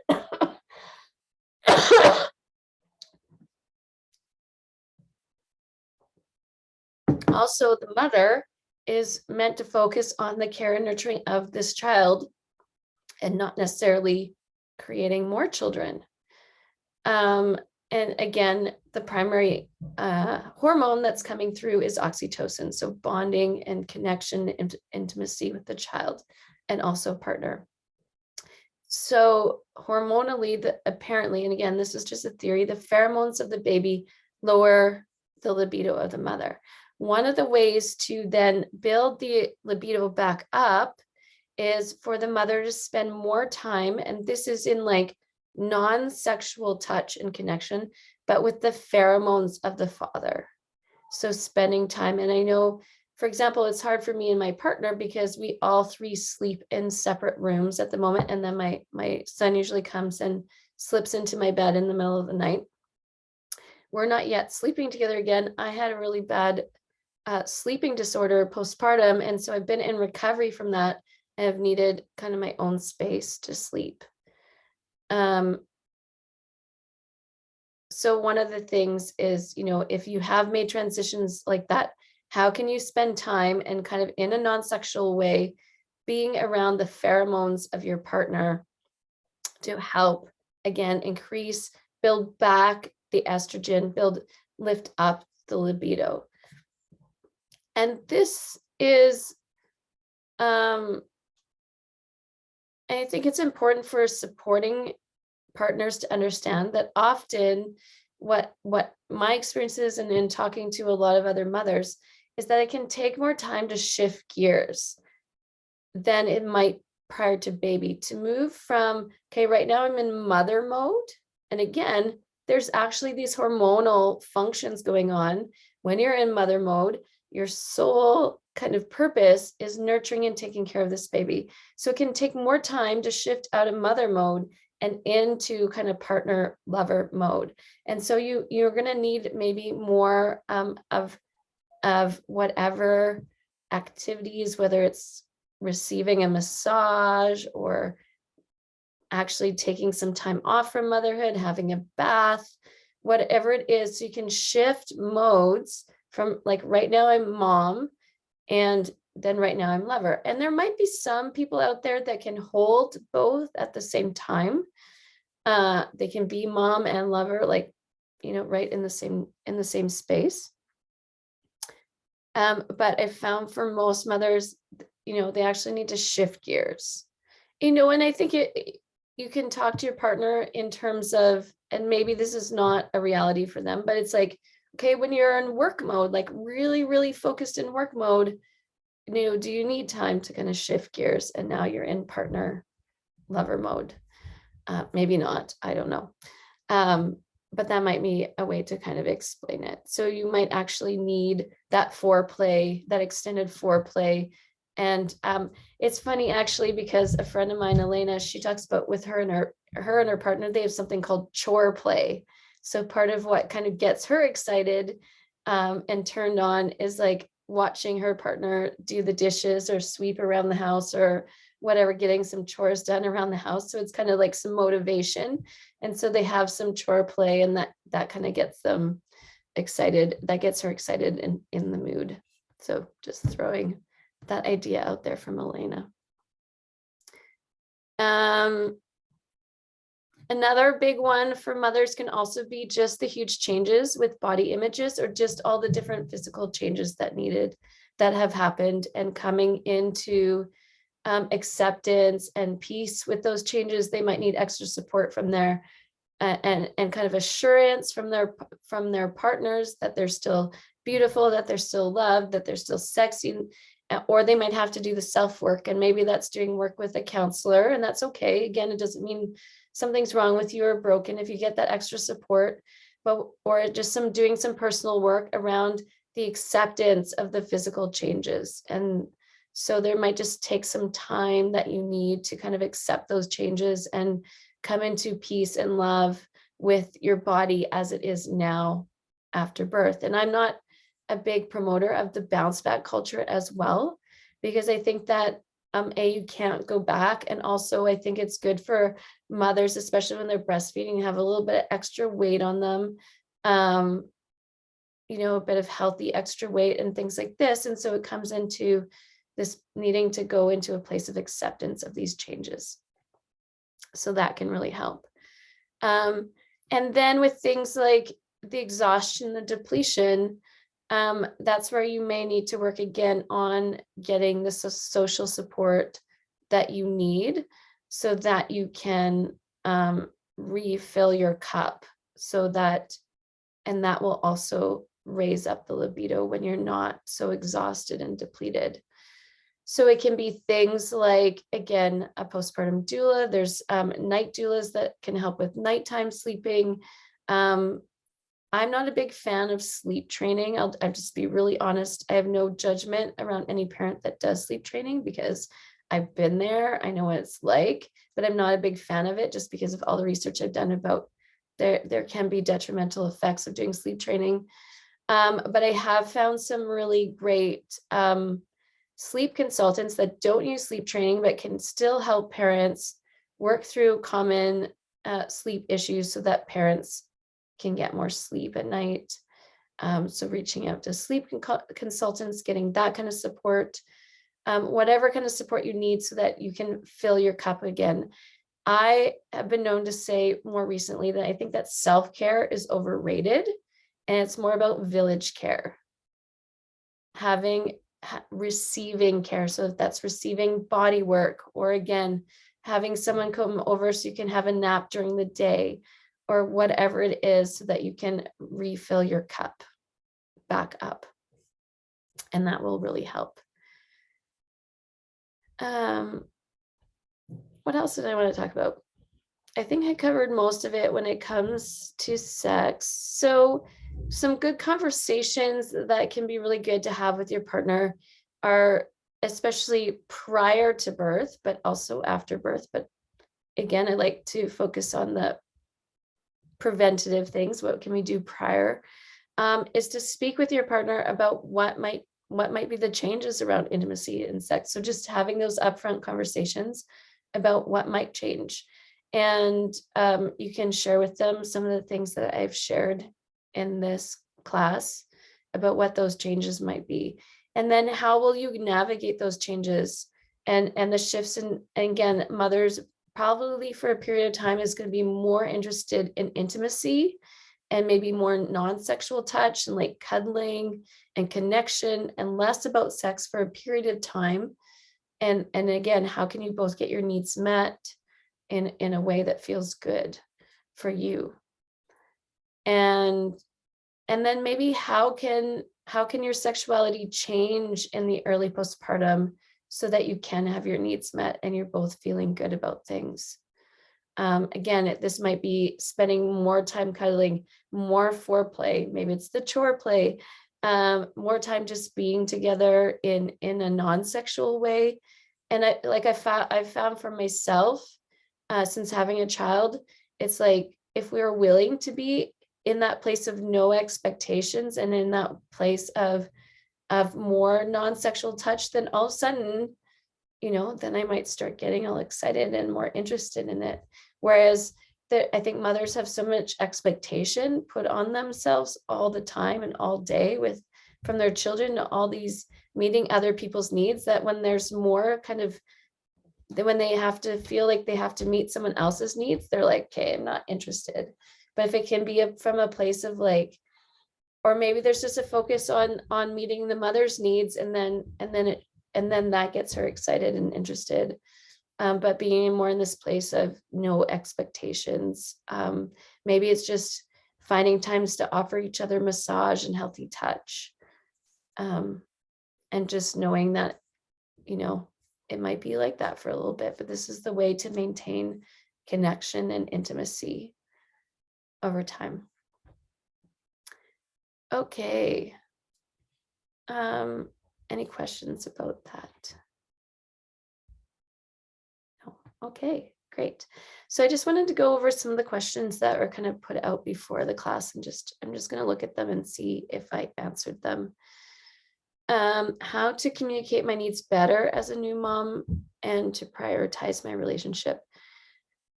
Also, the mother is meant to focus on the care and nurturing of this child and not necessarily creating more children. And again, the primary hormone that's coming through is oxytocin. So bonding and connection and intimacy with the child and also partner. So hormonally, apparently, and again, this is just a theory, the pheromones of the baby lower the libido of the mother. One of the ways to then build the libido back up is for the mother to spend more time, and this is in like non-sexual touch and connection, but with the pheromones of the father. So spending time, and I know, for example, it's hard for me and my partner because we all three sleep in separate rooms at the moment, and then my son usually comes and slips into my bed in the middle of the night. We're not yet sleeping together again. I had a really bad sleeping disorder postpartum. And so I've been in recovery from that and have needed kind of my own space to sleep. Um, so one of the things is, if you have made transitions like that, how can you spend time and kind of in a non-sexual way being around the pheromones of your partner to help again build back the estrogen, lift up the libido. And this is I think it's important for supporting partners to understand that often what my experience is, and in talking to a lot of other mothers, is that it can take more time to shift gears than it might prior to baby, to move from, okay, right now I'm in mother mode. And again, there's actually these hormonal functions going on when you're in mother mode. Your sole kind of purpose is nurturing and taking care of this baby. So it can take more time to shift out of mother mode and into kind of partner lover mode. And so you're going to need maybe more of whatever activities, whether it's receiving a massage or actually taking some time off from motherhood, having a bath, whatever it is, so you can shift modes from, like, right now I'm mom, and then right now I'm lover. And there might be some people out there that can hold both at the same time. They can be mom and lover, like, right in the same space. But I found for most mothers, they actually need to shift gears. And I think you can talk to your partner in terms of, and maybe this is not a reality for them, but it's like, okay, when you're in work mode, like really, really focused in work mode, do you need time to kind of shift gears? And now you're in partner lover mode. Maybe not, I don't know. But that might be a way to kind of explain it. So you might actually need that foreplay, that extended foreplay. And it's funny actually, because a friend of mine, Elena, she talks about with her and her partner, they have something called chore play. So part of what kind of gets her excited and turned on is like watching her partner do the dishes or sweep around the house or whatever, getting some chores done around the house. So it's kind of like some motivation. And so they have some chore play, and that kind of gets them excited. That gets her excited and in the mood. So just throwing that idea out there from Elena. Another big one for mothers can also be just the huge changes with body images, or just all the different physical changes that have happened, and coming into acceptance and peace with those changes. They might need extra support from their and kind of assurance from their partners that they're still beautiful, that they're still loved, that they're still sexy. Or they might have to do the self-work, and maybe that's doing work with a counselor, and that's okay. Again, it doesn't mean something's wrong with you or broken if you get that extra support, or just doing some personal work around the acceptance of the physical changes. And so there might just take some time that you need to kind of accept those changes and come into peace and love with your body as it is now after birth. And I'm not a big promoter of the bounce back culture as well, because I think that you can't go back. And also I think it's good for mothers, especially when they're breastfeeding, have a little bit of extra weight on them, a bit of healthy extra weight and things like this. And so it comes into this needing to go into a place of acceptance of these changes. So that can really help. And then with things like the exhaustion, the depletion, that's where you may need to work again on getting the social support that you need, so that you can refill your cup, and that will also raise up the libido when you're not so exhausted and depleted. So it can be things like, again, a postpartum doula. There's night doulas that can help with nighttime sleeping. I'm not a big fan of sleep training. I'll just be really honest. I have no judgment around any parent that does sleep training, because I've been there. I know what it's like, but I'm not a big fan of it, just because of all the research I've done about there can be detrimental effects of doing sleep training. But I have found some really great sleep consultants that don't use sleep training, but can still help parents work through common sleep issues so that parents can get more sleep at night. So reaching out to sleep consultants, getting that kind of support, whatever kind of support you need so that you can fill your cup again. I have been known to say more recently that I think that self-care is overrated and it's more about village care. Receiving care. So if that's receiving body work, or again, having someone come over so you can have a nap during the day, or whatever it is, so that you can refill your cup back up. And that will really help. What else did I want to talk about? I think I covered most of it when it comes to sex. So some good conversations that can be really good to have with your partner are, especially prior to birth, but also after birth. But again, I like to focus on the preventative things. What can we do prior? Is to speak with your partner about what might be the changes around intimacy and sex. So just having those upfront conversations about what might change. And you can share with them some of the things that I've shared in this class about what those changes might be. And then how will you navigate those changes and the shifts? And again, mothers probably for a period of time is going to be more interested in intimacy and maybe more non-sexual touch and like cuddling and connection, and less about sex for a period of time. And again, how can you both get your needs met in a way that feels good for you? And then maybe how can your sexuality change in the early postpartum so that you can have your needs met and you're both feeling good about things? Again, this might be spending more time cuddling, more foreplay. Maybe it's the chore play, more time just being together in a non-sexual way. And I've found for myself, since having a child, it's like if we are willing to be in that place of no expectations and in that place of more non-sexual touch, then all of a sudden, then I might start getting all excited and more interested in it. Whereas I think mothers have so much expectation put on themselves all the time and all day from their children to all these meeting other people's needs, that when there's more when they have to feel like they have to meet someone else's needs, they're like, okay, I'm not interested. But if it can be from a place of like, or maybe there's just a focus on meeting the mother's needs, and then that gets her excited and interested. But being more in this place of no expectations. Maybe it's just finding times to offer each other massage and healthy touch. And just knowing that, it might be like that for a little bit, but this is the way to maintain connection and intimacy over time. Okay. Any questions about that? No. Okay, great. So I just wanted to go over some of the questions that were kind of put out before the class, and I'm just going to look at them and see if I answered them. How to communicate my needs better as a new mom and to prioritize my relationship.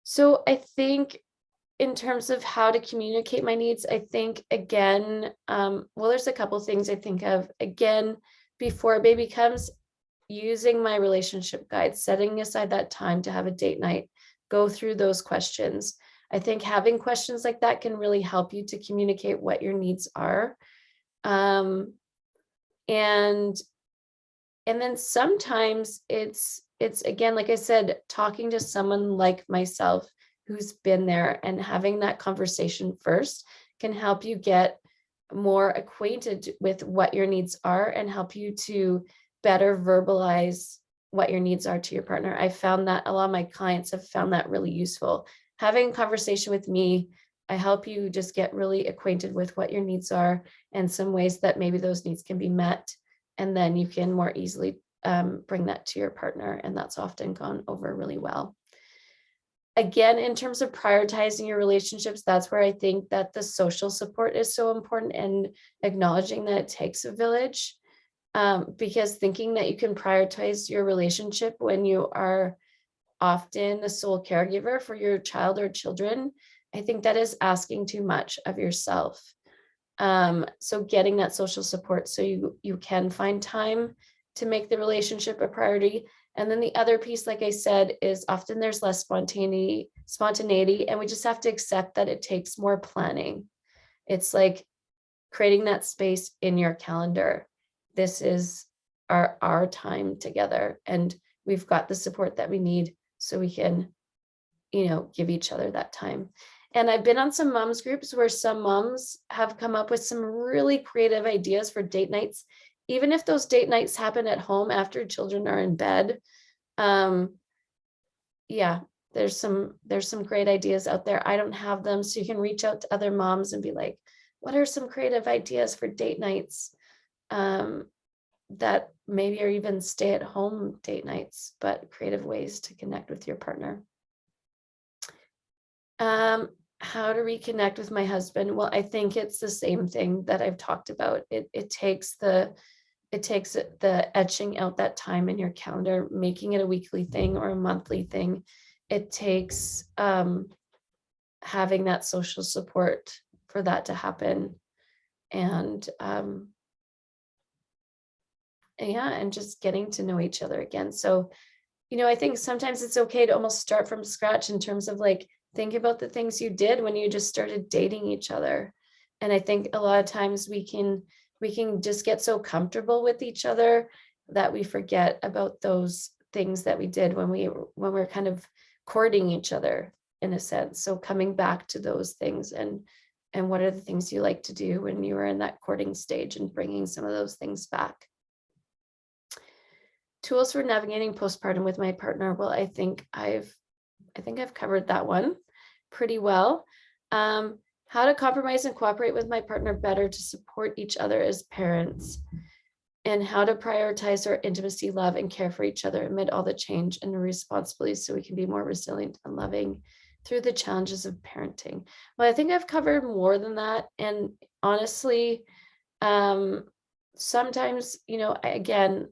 So I think in terms of how to communicate my needs, I think again, there's a couple things I think of. Again, before a baby comes, using my relationship guide, setting aside that time to have a date night, go through those questions. I think having questions like that can really help you to communicate what your needs are. And then sometimes it's again, like I said, talking to someone like myself who's been there and having that conversation first can help you get more acquainted with what your needs are and help you to better verbalize what your needs are to your partner. I found that a lot of my clients have found that really useful. Having a conversation with me, I help you just get really acquainted with what your needs are and some ways that maybe those needs can be met. And then you can more easily bring that to your partner. And that's often gone over really well. again, in terms of prioritizing your relationships, that's where I think that the social support is so important, and acknowledging that it takes a village. Because thinking that you can prioritize your relationship when you are often the sole caregiver for your child or children, I think that is asking too much of yourself. So getting that social support so you can find time to make the relationship a priority. And then the other piece, like I said, is often there's less spontaneity, and we just have to accept that it takes more planning. It's like creating that space in your calendar. This is our time together, and we've got the support that we need so we can, give each other that time. And I've been on some moms groups where some moms have come up with some really creative ideas for date nights, even if those date nights happen at home after children are in bed. Um, yeah, there's some great ideas out there. I don't have them, so you can reach out to other moms and be like, what are some creative ideas for date nights, that maybe are even stay-at-home date nights, but creative ways to connect with your partner. How to reconnect with my husband? Well, I think it's the same thing that I've talked about. It takes the etching out that time in your calendar, making it a weekly thing or a monthly thing. It takes having that social support for that to happen. And yeah, and just getting to know each other again. So, I think sometimes it's okay to almost start from scratch in terms of like, think about the things you did when you just started dating each other. And I think a lot of times we can just get so comfortable with each other that we forget about those things that we did when we're kind of courting each other, in a sense. So coming back to those things, and what are the things you like to do when you were in that courting stage, and bringing some of those things back. Tools for navigating postpartum with my partner. Well, I think I've covered that one pretty well. How to compromise and cooperate with my partner better to support each other as parents, and how to prioritize our intimacy, love, and care for each other amid all the change and the responsibilities, so we can be more resilient and loving through the challenges of parenting. Well, I think I've covered more than that. And honestly, sometimes, again,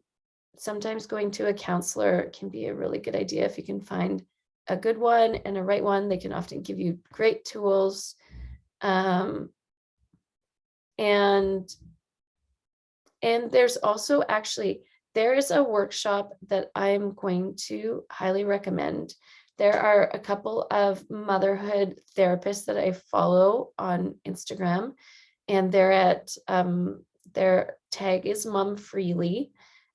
sometimes going to a counselor can be a really good idea if you can find a good one and a right one. They can often give you great tools. And there's also there is a workshop that I'm going to highly recommend. There are a couple of motherhood therapists that I follow on Instagram, and their tag is Mom Freely,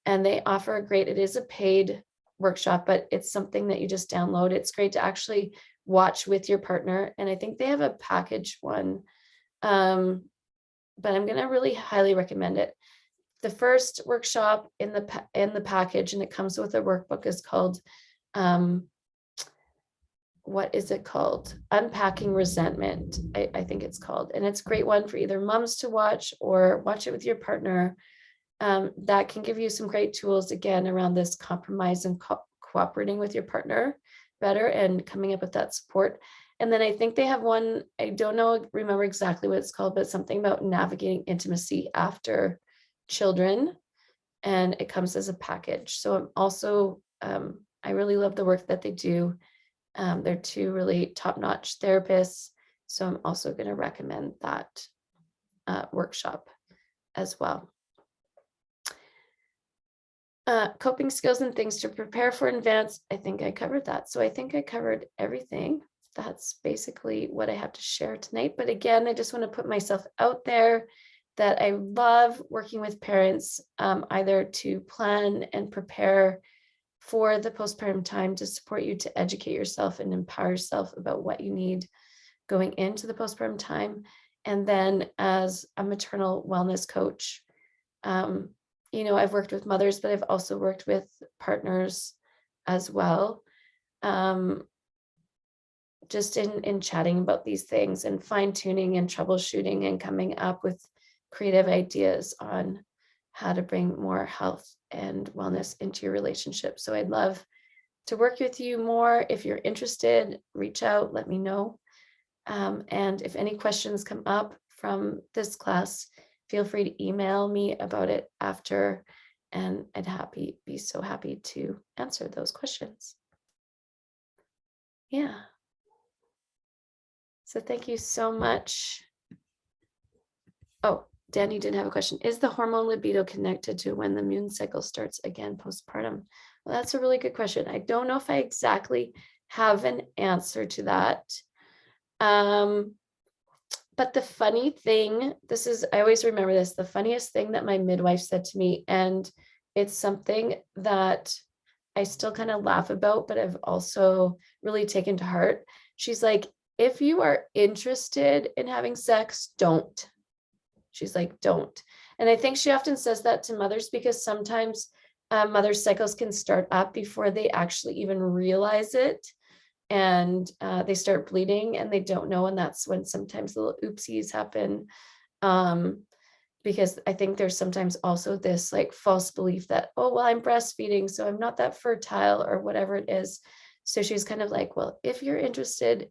and they offer it is a paid workshop, but it's something that you just download. It's great to actually watch with your partner. And I think they have a package one. But I'm going to really highly recommend it. The first workshop in the package, and it comes with a workbook, is called, what is it called? Unpacking Resentment, I think it's called. And it's a great one for either moms to watch or watch it with your partner. That can give you some great tools, again, around this compromise and cooperating with your partner better and coming up with that support. And then I think they have one, I don't remember exactly what it's called, but something about navigating intimacy after children. And it comes as a package. So I'm also, I really love the work that they do. They're two really top-notch therapists. So I'm also going to recommend that workshop as well. Coping skills and things to prepare for advance. I think I covered that. So I think I covered everything. That's basically what I have to share tonight. But again, I just want to put myself out there that I love working with parents, either to plan and prepare for the postpartum time, to support you to educate yourself and empower yourself about what you need going into the postpartum time. And then as a maternal wellness coach, I've worked with mothers, but I've also worked with partners as well. Just in chatting about these things and fine tuning and troubleshooting and coming up with creative ideas on how to bring more health and wellness into your relationship. So I'd love to work with you more. If you're interested, reach out, let me know. And if any questions come up from this class, feel free to email me about it after, and I'd be so happy to answer those questions. Yeah. So thank you so much. Oh, Danny did have a question. Is the hormone libido connected to when the moon cycle starts again postpartum? Well, that's a really good question. I don't know if I exactly have an answer to that. But the funny thing, I always remember this, the funniest thing that my midwife said to me, and it's something that I still kind of laugh about, but I've also really taken to heart. She's like, if you are interested in having sex, don't. She's like, don't. And I think she often says that to mothers because sometimes mothers' cycles can start up before they actually even realize it. And they start bleeding and they don't know. And that's when sometimes little oopsies happen. Because I think there's sometimes also this like false belief that, oh, well, I'm breastfeeding, so I'm not that fertile or whatever it is. So she's kind of like, well, if you're interested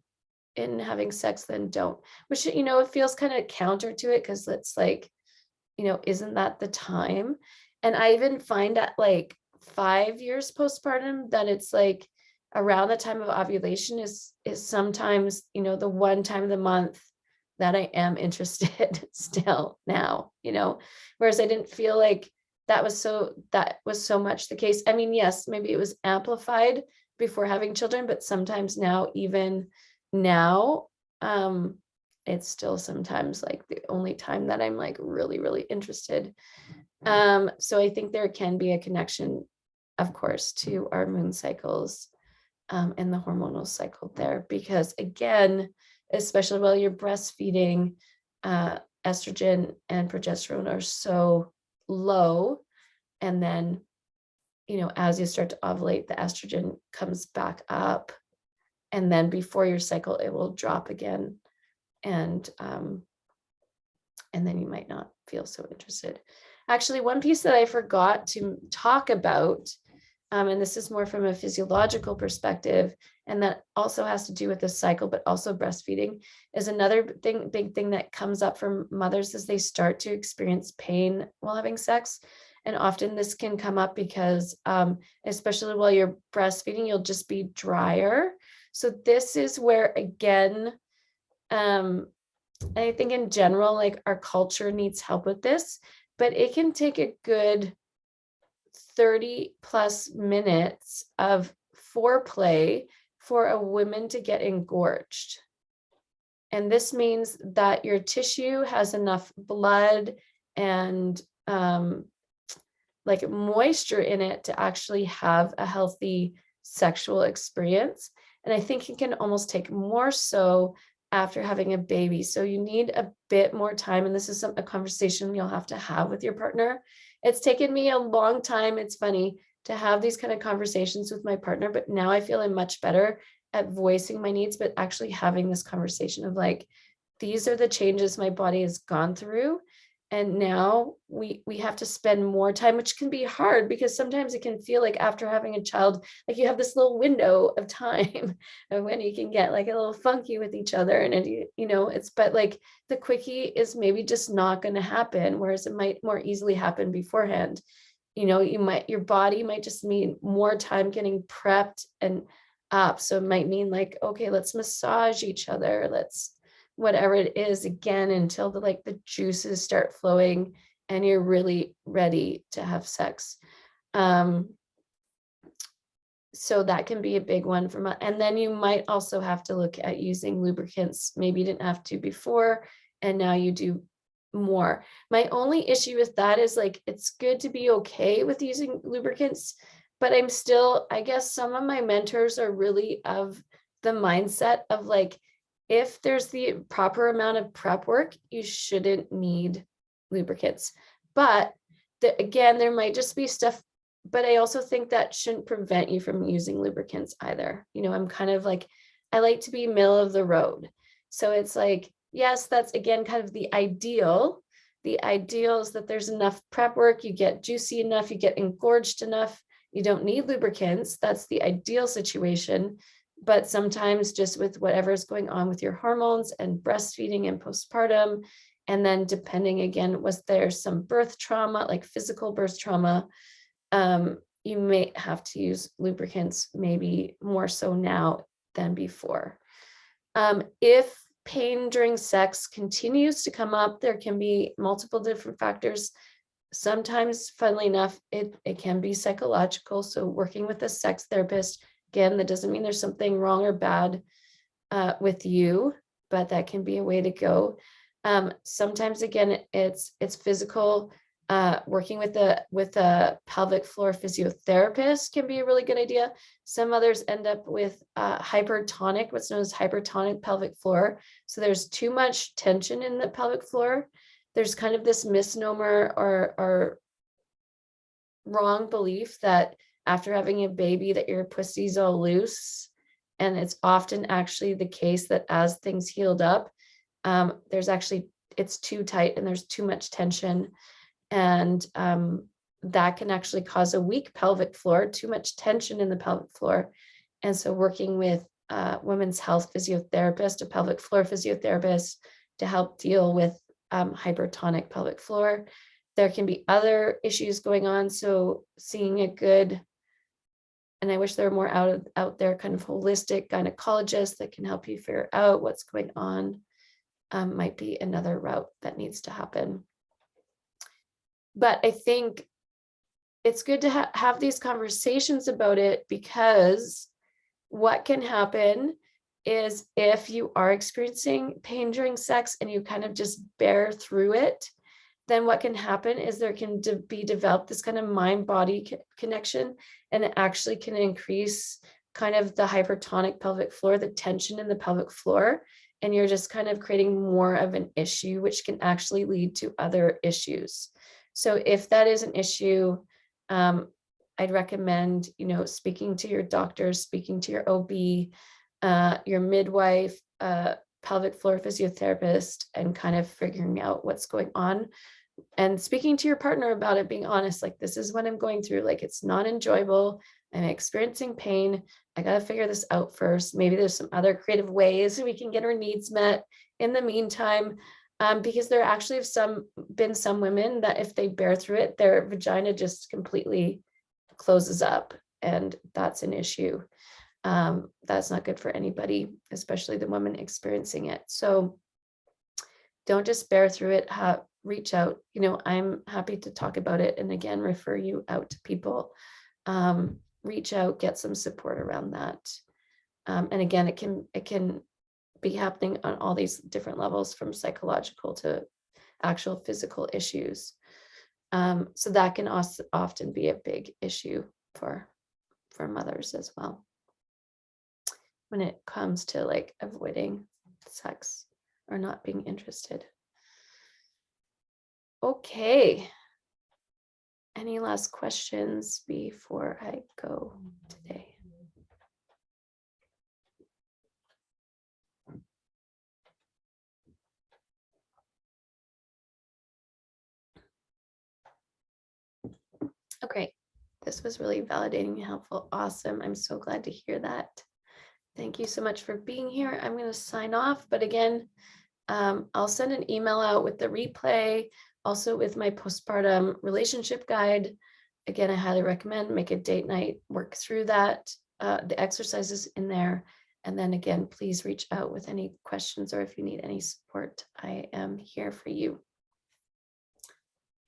in having sex, then don't, which, it feels kind of counter to it because it's like, isn't that the time? And I even find at like 5 years postpartum that it's like around the time of ovulation is sometimes, the one time of the month that I am interested still now, whereas I didn't feel like that was so much the case. I mean, yes, maybe it was amplified before having children, but sometimes now, even now, it's still sometimes like the only time that I'm like really, really interested. So I think there can be a connection, of course, to our moon cycles, and the hormonal cycle there, because again, especially while you're breastfeeding, estrogen and progesterone are so low. And then, as you start to ovulate, the estrogen comes back up. And then before your cycle, it will drop again. And then you might not feel so interested. Actually, one piece that I forgot to talk about, and this is more from a physiological perspective, and that also has to do with the cycle, but also breastfeeding, is another big thing that comes up for mothers as they start to experience pain while having sex. And often this can come up because, especially while you're breastfeeding, you'll just be drier. So this is where, again, I think in general, like our culture needs help with this, but it can take a good 30 plus minutes of foreplay for a woman to get engorged. And this means that your tissue has enough blood and like moisture in it to actually have a healthy sexual experience. And I think it can almost take more so after having a baby. So you need a bit more time. And this is a conversation you'll have to have with your partner. It's taken me a long time, it's funny, to have these kind of conversations with my partner, but now I feel I'm much better at voicing my needs, but actually having this conversation of like, these are the changes my body has gone through. And now we have to spend more time, which can be hard because sometimes it can feel like after having a child, like you have this little window of time of when you can get like a little funky with each other. And but like the quickie is maybe just not going to happen, whereas it might more easily happen beforehand. Your body might just need more time getting prepped and up. So it might mean like, okay, let's massage each other. Let's whatever it is again until the juices start flowing and you're really ready to have sex. So that can be a big one and then you might also have to look at using lubricants. Maybe you didn't have to before and now you do more. My only issue with that is like, it's good to be okay with using lubricants, but I guess some of my mentors are really of the mindset of like, if there's the proper amount of prep work, you shouldn't need lubricants. But again, there might just be stuff, but I also think that shouldn't prevent you from using lubricants either. I'm kind of like, I like to be middle of the road. So it's like, yes, that's again kind of the ideal. The ideal is that there's enough prep work, you get juicy enough, you get engorged enough, You don't need lubricants. That's the ideal situation. But sometimes just with whatever's going on with your hormones and breastfeeding and postpartum, and then depending again, was there some birth trauma, like physical birth trauma, you may have to use lubricants, maybe more so now than before. If pain during sex continues to come up, there can be multiple different factors. Sometimes, funnily enough, it can be psychological. So working with a sex therapist, again, that doesn't mean there's something wrong or bad with you, but that can be a way to go. Sometimes, again, it's physical. Working with a pelvic floor physiotherapist can be a really good idea. Some others end up with hypertonic, what's known as hypertonic pelvic floor. So there's too much tension in the pelvic floor. There's kind of this misnomer or wrong belief that after having a baby that your pussy's all loose. And it's often actually the case that as things healed up, it's too tight and there's too much tension. And that can actually cause a weak pelvic floor, too much tension in the pelvic floor. And so working with women's health physiotherapist, a pelvic floor physiotherapist to help deal with hypertonic pelvic floor. There can be other issues going on. So seeing a good, and I wish there were more out there kind of holistic gynecologists that can help you figure out what's going on, might be another route that needs to happen. But I think it's good to have these conversations about it, because what can happen is if you are experiencing pain during sex and you kind of just bear through it, then what can happen is there can be developed this kind of mind-body connection, and it actually can increase kind of the hypertonic pelvic floor, the tension in the pelvic floor, and you're just kind of creating more of an issue, which can actually lead to other issues. So if that is an issue, I'd recommend, speaking to your doctor, speaking to your OB, your midwife, pelvic floor physiotherapist, and kind of figuring out what's going on, and speaking to your partner about it, being honest, like, this is what I'm going through. Like, it's not enjoyable. I'm experiencing pain. I got to figure this out first. Maybe there's some other creative ways we can get our needs met in the meantime. Because there actually have been some women that if they bear through it, their vagina just completely closes up, and that's an issue. That's not good for anybody, especially the woman experiencing it. So don't just bear through it. Reach out. I'm happy to talk about it, and again, refer you out to people. Reach out, get some support around that. And again, it can be happening on all these different levels, from psychological to actual physical issues. So that can also often be a big issue for mothers as well, when it comes to like avoiding sex or not being interested. Okay. Any last questions before I go today? Okay, this was really validating and helpful. Awesome. I'm so glad to hear that. Thank you so much for being here. I'm going to sign off, but again, I'll send an email out with the replay, also with my postpartum relationship guide. Again, I highly recommend make a date night, work through that, the exercises in there. And then again, please reach out with any questions, or if you need any support, I am here for you.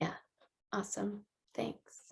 Yeah, awesome. Thanks.